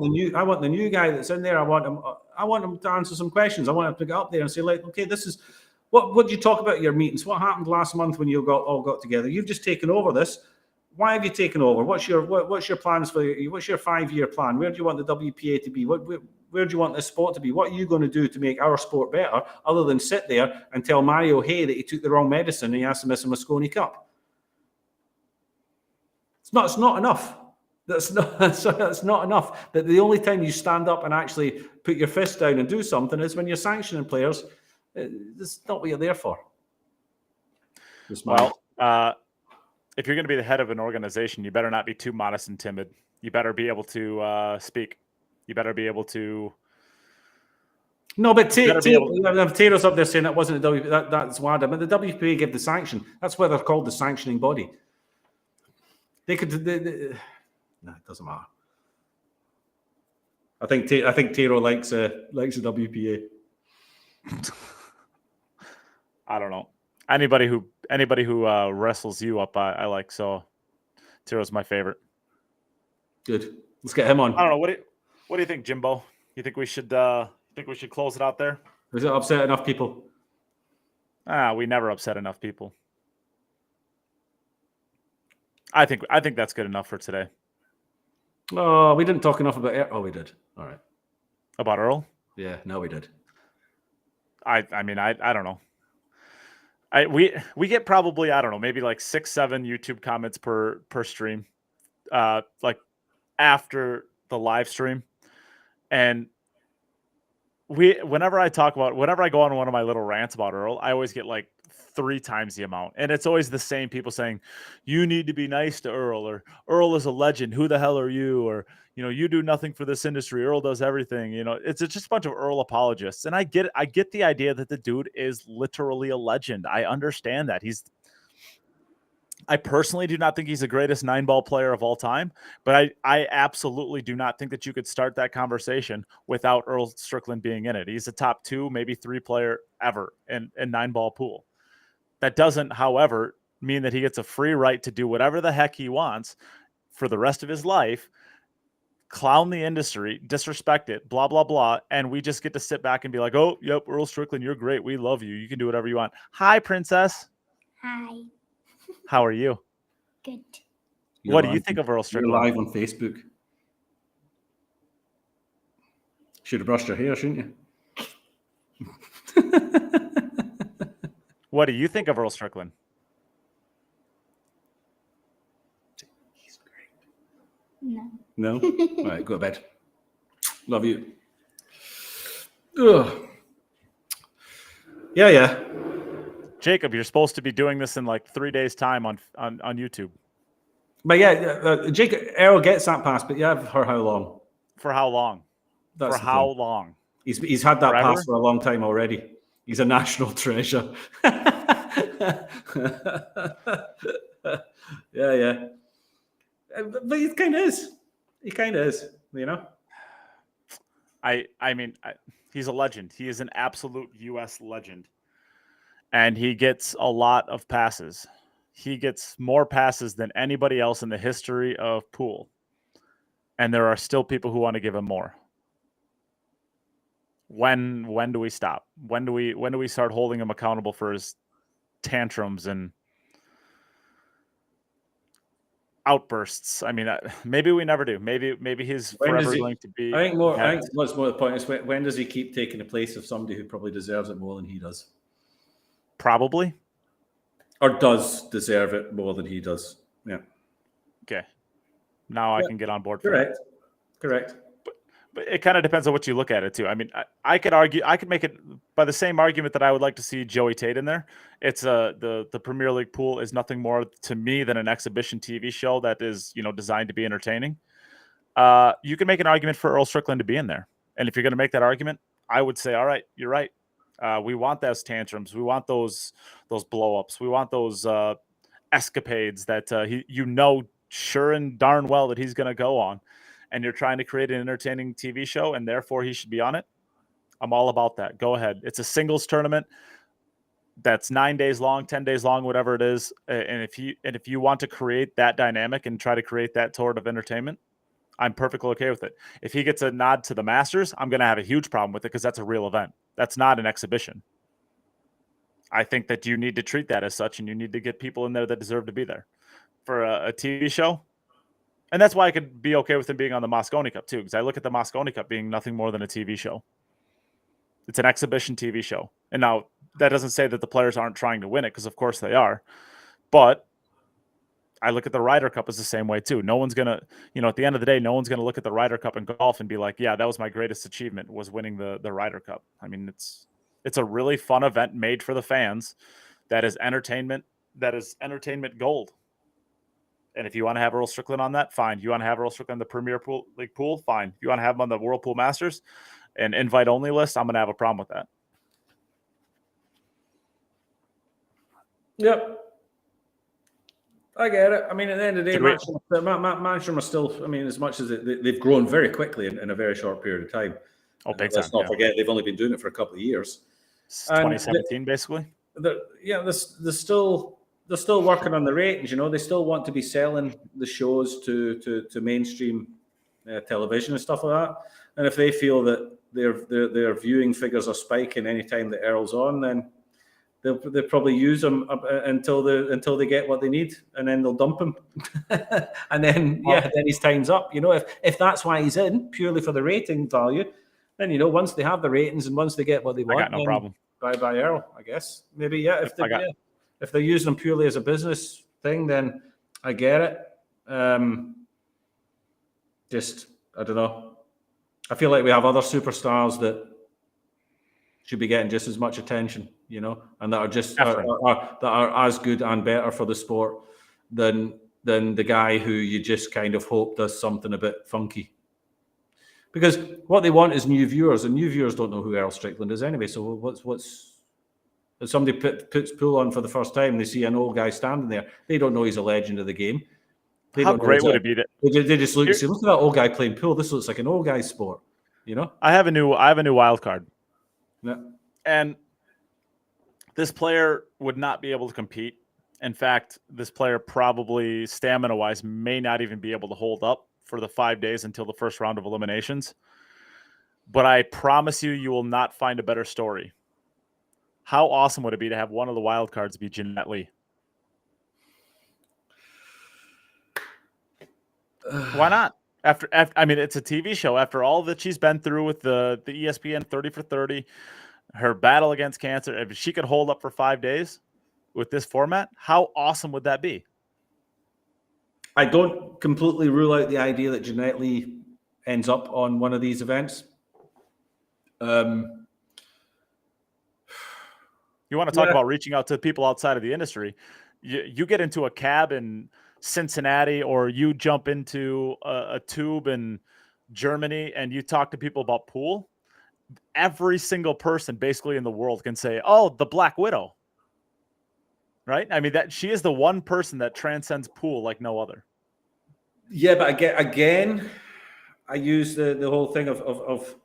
the new guy that's in there. I want him to answer some questions. I want him to get up there and say, like, okay, this is what did you talk about at your meetings? What happened last month when you all got together? You've just taken over this. Why have you taken over? What's your plans what's your 5-year plan? Where do you want the WPA to be? Where do you want this sport to be? What are you going to do to make our sport better, other than sit there and tell Mario Hay that he took the wrong medicine and he has to miss a Mosconi Cup? It's not enough. That's not enough. That the only time you stand up and actually put your fist down and do something is when you're sanctioning players. That's not what you're there for.
Well, if you're going to be the head of an organization, you better not be too modest and timid. You better be able to speak. You better be able to.
No, but Taylor's up there saying that wasn't the WPA. That's WADA. But the WPA gave the sanction. That's why they're called the sanctioning body. They could. No, it doesn't matter. I think Taro likes the WPA.
I don't know. Anybody who wrestles you up, I like. So Taro's my favorite.
Good. Let's get him on.
I don't know. What do you think, Jimbo? You think we should close it out there?
Does it upset enough people?
We never upset enough people. I think that's good enough for today.
Oh, we didn't talk enough about it. Oh, we did. All right.
About Earl?
Yeah, no, we did.
I mean, I don't know. We get probably, I don't know, maybe like 6-7 YouTube comments per stream, like after the live stream, and whenever I go on one of my little rants about Earl, I always get like 3 times the amount, and it's always the same people saying, "You need to be nice to Earl," or "Earl is a legend. Who the hell are you?" Or, "You do nothing for this industry. Earl does everything." It's just a bunch of Earl apologists, and I get the idea that the dude is literally a legend. I understand that I personally do not think he's the greatest 9-ball player of all time, but I absolutely do not think that you could start that conversation without Earl Strickland being in it. He's a top 2, maybe 3 player ever in 9-ball pool. That doesn't, however, mean that he gets a free right to do whatever the heck he wants for the rest of his life, clown the industry, disrespect it, blah, blah, blah, and we just get to sit back and be like, "Oh, yep, Earl Strickland, you're great. We love you. You can do whatever you want." Hi, Princess.
Hi.
How are you?
Good.
What do you think of Earl Strickland?
You're live on Facebook. Should have brushed your hair, shouldn't you?
What do you think of Earl Strickland?
He's great.
No.
No? All right, go to bed. Love you. Ugh. Yeah.
Jacob, you're supposed to be doing this in like 3 days' time on YouTube.
But yeah, Jacob, Earl gets that pass, but yeah, for how long?
For how long?
That's
for how long?
He's had that
Forever?
pass for a long time already. He's a national treasure. Yeah. But he kind of is. He kind of is,
I mean, he's a legend. He is an absolute U.S. legend. And he gets a lot of passes. He gets more passes than anybody else in the history of pool. And there are still people who want to give him more. When do we stop? When do we start holding him accountable for his tantrums and outbursts? I mean, maybe we never do. Maybe he's forever going to be.
I think what's more the point is when does he keep taking the place of somebody who probably deserves it more than he does?
Probably.
Or does deserve it more than he does. Yeah.
Okay. Now I can get on board for
Correct.
But it kind of depends on what you look at it too. I mean, I could make it by the same argument that I would like to see Joey Tate in there. It's the Premier League pool is nothing more to me than an exhibition TV show that is, designed to be entertaining. You can make an argument for Earl Strickland to be in there. And if you're going to make that argument, I would say, all right, you're right. We want those tantrums. We want those blow-ups. We want those escapades that sure and darn well that he's going to go on. And you're trying to create an entertaining TV show, and therefore he should be on it. I'm all about that. Go ahead. It's a singles tournament that's 9 days long, 10 days long, whatever it is. And if you want to create that dynamic and try to create that sort of entertainment, I'm perfectly okay with it. If he gets a nod to the Masters, I'm going to have a huge problem with it because that's a real event. That's not an exhibition. I think that you need to treat that as such, and you need to get people in there that deserve to be there. For a TV show, and that's why I could be okay with him being on the Mosconi Cup too, because I look at the Mosconi Cup being nothing more than a TV show. It's an exhibition TV show. And now that doesn't say that the players aren't trying to win it, because of course they are. But I look at the Ryder Cup as the same way too. No one's going to, at the end of the day, no one's going to look at the Ryder Cup in golf and be like, yeah, that was my greatest achievement, was winning the Ryder Cup. I mean, it's a really fun event made for the fans that is entertainment gold. And if you want to have Earl Strickland on that, fine. You want to have Earl Strickland on the Premier League pool, fine. You want to have him on the Whirlpool Masters and invite only list, I'm going to have a problem with that.
Yep. I get it. I mean, at the end of the day,
Did we-
Manchester are still, I mean, as much as they've grown very quickly in a very short period of time.
Oh, big
Let's
time,
not forget, they've only been doing it for a couple of years.
It's
And
2017, basically.
they're still working on the ratings. You know, they still want to be selling the shows to mainstream television and stuff like that. And if they feel that their viewing figures are spiking anytime that Earl's on, then they'll probably use him until they get what they need, and then they'll dump him. And then then his time's up. You know, if that's why he's in, purely for the rating value, then, you know, once they have the ratings and once they get what they want,
I got no problem.
Bye Earl, I guess. Maybe, yeah. If they're using him purely as a business thing, then I get it. Just, I don't know. I feel like we have other superstars that should be getting just as much attention, you know, and that are just that are as good and better for the sport than the guy who you just kind of hope does something a bit funky. Because what they want is new viewers, and new viewers don't know who Earl Strickland is anyway. So what's if somebody puts Pool on for the first time, they see an old guy standing there, they don't know he's a legend of the game.
How great would it be that
they just look and say, look at that old guy playing pool. This looks like an old guy's sport, you know?
I have a new wild card.
Yeah.
And this player would not be able to compete. In fact, this player probably stamina-wise may not even be able to hold up for the 5 days until the first round of eliminations. But I promise you will not find a better story. How awesome would it be to have one of the wild cards be Jeanette Lee? Why not? After I mean, it's a TV show. After all that she's been through with the ESPN 30 for 30, her battle against cancer, if she could hold up for 5 days with this format, how awesome would that be?
I don't completely rule out the idea that Jeanette Lee ends up on one of these events.
You want to talk about reaching out to people outside of the industry. You get into a cab in Cincinnati, or you jump into a tube in Germany and you talk to people about pool. Every single person basically in the world can say, oh, the Black Widow. Right? I mean, that she is the one person that transcends pool like no other.
Yeah, but again, I use the whole thing of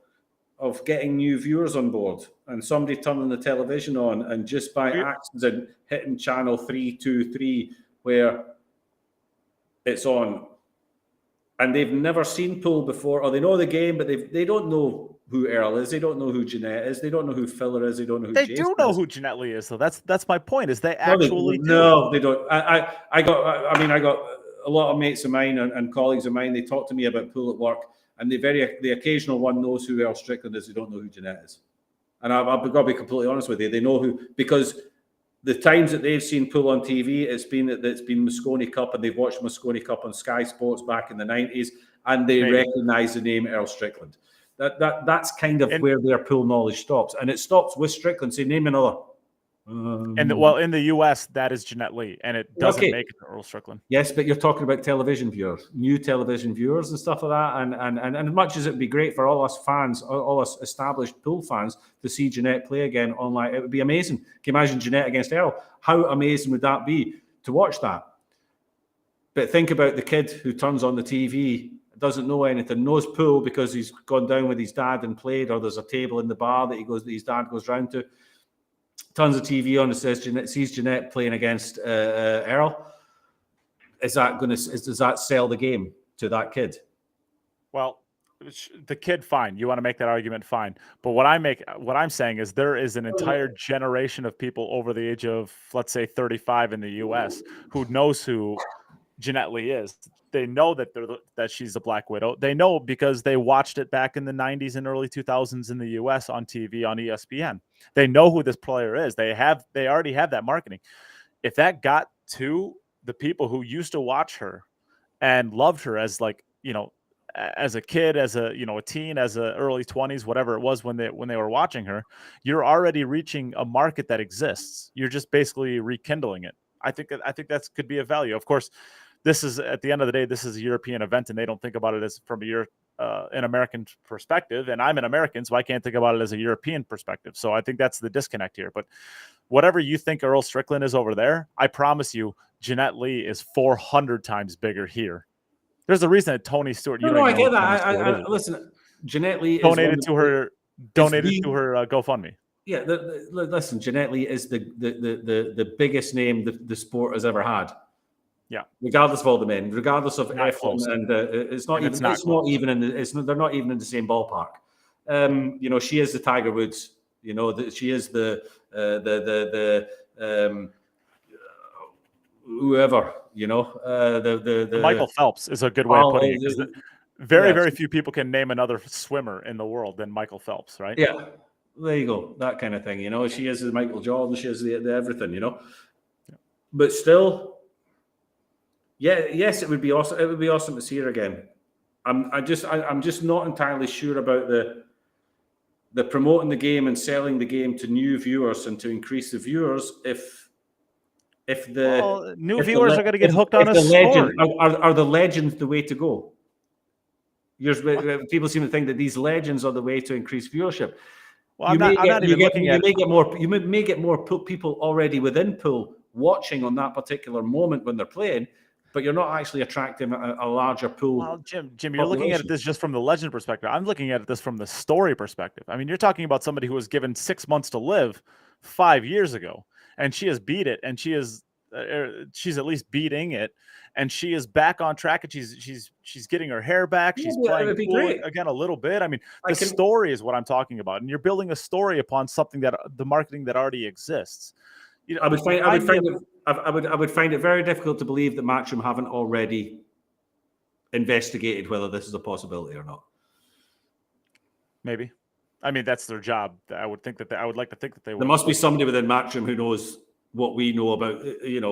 getting new viewers on board, and somebody turning the television on and just by accident hitting channel 323 where it's on, and they've never seen pool before, or they know the game, but they don't know who Earl is, they don't know who Jeanette is, they don't know who Filler is, they don't know who Jason
do know
is.
who Jeanette Lee is, though. That's my point. Is they actually do.
No, they don't. I got a lot of mates of mine and colleagues of mine. They talk to me about pool at work, and the occasional one knows who Earl Strickland is. They don't know who Jeanette is. And I've got to be completely honest with you. They know who, because the times that they've seen pool on TV, it's been Moscone Cup, and they've watched Moscone Cup on Sky Sports back in the 90s, and they recognise the name Earl Strickland. That's kind of where their pool knowledge stops, and it stops with Strickland. Say, name another.
In the US, that is Jeanette Lee, and it doesn't make it Earl Strickland.
Yes, but you're talking about television viewers, new television viewers and stuff like that. And as much as it'd be great for all us fans, all us established pool fans, to see Jeanette play again online, it would be amazing. Can you imagine Jeanette against Earl? How amazing would that be to watch that? But think about the kid who turns on the TV, doesn't know anything, knows pool because he's gone down with his dad and played, or there's a table in the bar that his dad goes round to. Turns the TV on and sees Jeanette playing against Earl. Does that sell the game to that kid?
Well, the kid, fine. You want to make that argument, fine. But what I'm saying is there is an entire generation of people over the age of, let's say, 35 in the US who knows who Jeanette Lee is. They know that she's a Black Widow. They know because they watched it back in the 90s and early 2000s in the US on TV on ESPN. They know who this player is. They already have that marketing. If that got to the people who used to watch her and loved her as, like, you know, as a kid, as a, you know, a teen, as a early 20s, whatever it was when they were watching her, you're already reaching a market that exists. You're just basically rekindling it. I think that could be a value. Of course, this is, at the end of the day, this is a European event, and they don't think about it as from a an American perspective, and I'm an American, so I can't think about it as a European perspective. So I think that's the disconnect here. But whatever you think Earl Strickland is over there, I promise you, Jeanette Lee is 400 times bigger here. There's a reason that Tony Stewart.
No, I get that. Listen, Jeanette Lee
donated to her GoFundMe.
Yeah, listen, Jeanette Lee is the biggest name the sport has ever had.
Yeah,
regardless of all the men, regardless of F1, and they're not even in the same ballpark. She is the Tiger Woods. She is the whoever. The
Michael Phelps is a good way of putting it. Very few people can name another swimmer in the world than Michael Phelps, right?
Yeah, there you go, that kind of thing. She is the Michael Jordan. She is the everything. But still. Yeah, yes, it would be awesome. It would be awesome to see her again. I'm just not entirely sure about the promoting the game and selling the game to new viewers and to increase the viewers. If
new viewers are going to get hooked on a story.
Are the legends the way to go? People seem to think that these legends are the way to increase viewership.
Well,
you may get more people already within pool watching on that particular moment when they're playing. But you're not actually attracting a larger pool.
Well, Jim, you're looking at this just from the legend perspective. I'm looking at this from the story perspective. I mean, you're talking about somebody who was given 6 months to live 5 years ago, and she has beat it, and she's at least beating it, and she is back on track, and she's getting her hair back. She's playing pool again a little bit. I mean, story is what I'm talking about, and you're building a story upon something that the marketing that already exists.
I would find it very difficult to believe that Matchroom haven't already investigated whether this is a possibility or not.
Maybe. I mean, that's their job. I would like to think that they would.
There must be somebody within Matchroom who knows what we know about,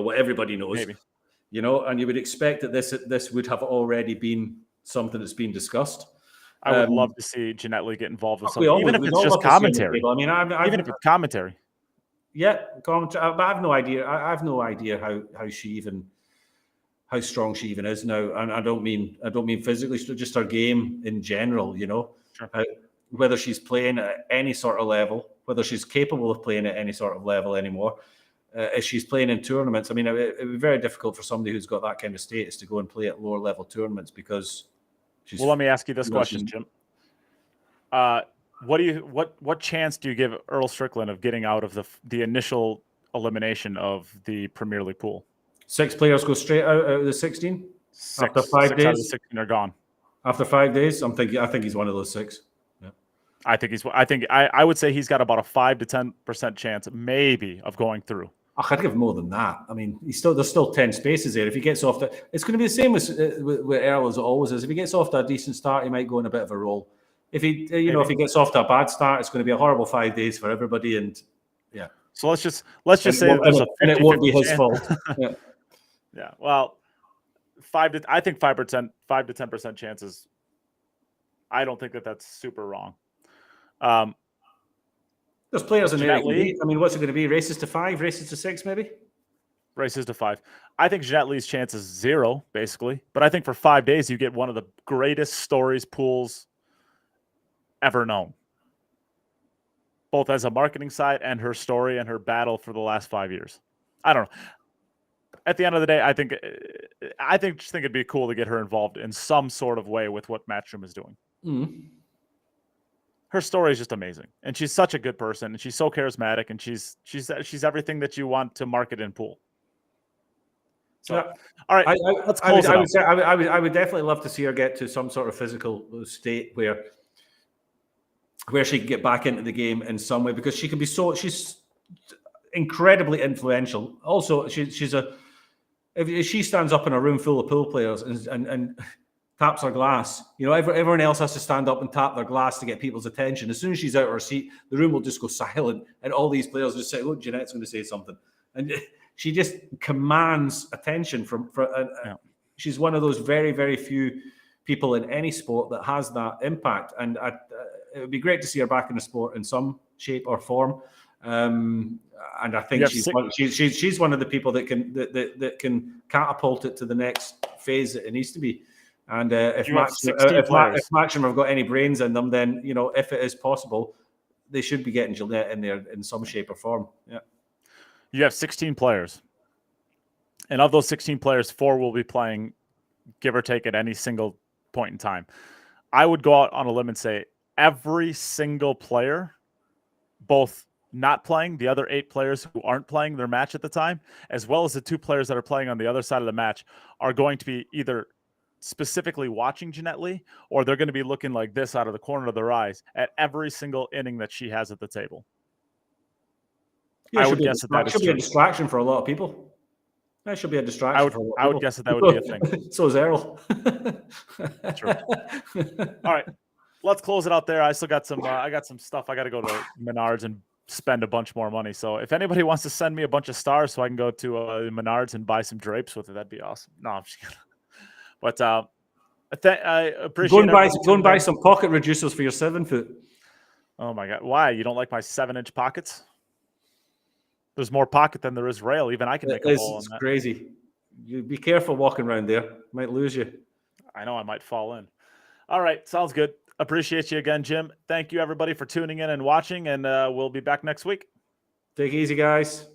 what everybody knows.
Maybe.
And you would expect that this would have already been something that's been discued.
I would love to see JeanetteLee get involved with something, even if it's just commentary.
I mean,
even if it's commentary.
Yeah, commentary. But I have no idea. I have no idea how strong she even is now. And I don't mean physically, just her game in general.
Sure.
Whether she's playing at any sort of level, whether she's capable of playing at any sort of level anymore. If she's playing in tournaments, I mean, it would be very difficult for somebody who's got that kind of status to go and play at lower level tournaments because she's.
Well, let me ask you this question, Jim. What chance do you give Earl Strickland of getting out of the initial elimination of the Premier League pool? 6 players go straight out of the 16 after 5 days. Out of the 16 are gone
after 5 days. I think he's one of those 6. Yeah.
I would say he's got about a 5 to 10% chance, maybe, of going through.
I'd give more than that. I mean, there's still 10 spaces there. If he gets off it's going to be the same with Earl as it always is. If he gets off to a decent start, he might go in a bit of a roll. If he gets off to a bad start, it's going to be a horrible 5 days for everybody. And yeah.
So let's just say
and it won't be his fault. Yeah.
Yeah. Well, 5 to 10% chances. I don't think that's super wrong.
There's players in there. I mean, what's it going to be? Races to 5, races to 6, maybe?
Races to 5. I think Jeanette Lee's chance is 0, basically. But I think for 5 days, you get one of the greatest stories pools ever known. Both as a marketing side and her story and her battle for the last 5 years. I don't know. At the end of the day, I think it'd be cool to get her involved in some sort of way with what Matchroom is doing.
Mm-hmm.
Her story is just amazing, and she's such a good person, and she's so charismatic, and she's everything that you want to market in pool. So, yeah. All right, let's close it out.
I would definitely love to see her get to some sort of physical state where she can get back into the game in some way, because she's incredibly influential. Also, if she stands up in a room full of pool players and taps her glass, everyone else has to stand up and tap their glass to get people's attention. As soon as she's out of her seat, the room will just go silent, and all these players just say, "Look, Jeanette's going to say something," and she just commands attention she's one of those very, very few people in any sport that has that impact, and it would be great to see her back in the sport in some shape or form. And I think she's one of the people that can catapult it to the next phase that it needs to be. And if
You have 16 players.
Maxim have got any brains in them, then if it is possible, they should be getting Gillette in there in some shape or form. Yeah.
You have 16 players. And of those 16 players, 4 will be playing, give or take, at any single point in time. I would go out on a limb and say every single player, both not playing, the other 8 players who aren't playing their match at the time, as well as the 2 players that are playing on the other side of the match, are going to be either specifically watching Jeanette Lee, or they're going to be looking like this out of the corner of their eyes at every single inning that she has at the table.
Yeah,
I would guess that
should be a distraction for a lot of people. That should be a distraction for a lot of people.
I would guess that would be a thing.
So is Errol.
True. All right, let's close it out there. I still got some. I got some stuff. I got to go to Menards and spend a bunch more money. So if anybody wants to send me a bunch of stars so I can go to Menards and buy some drapes with it, that'd be awesome. No, I'm just kidding. But I appreciate
go and buy some pocket reducers for your 7-foot.
Oh my God! Why? You don't like my 7-inch pockets? There's more pocket than there is rail. Even I can make a hole on that.
It's crazy. You be careful walking around there. Might lose you.
I know I might fall in. All right, sounds good. Appreciate you again, Jim. Thank you everybody for tuning in and watching, and we'll be back next week.
Take it easy, guys.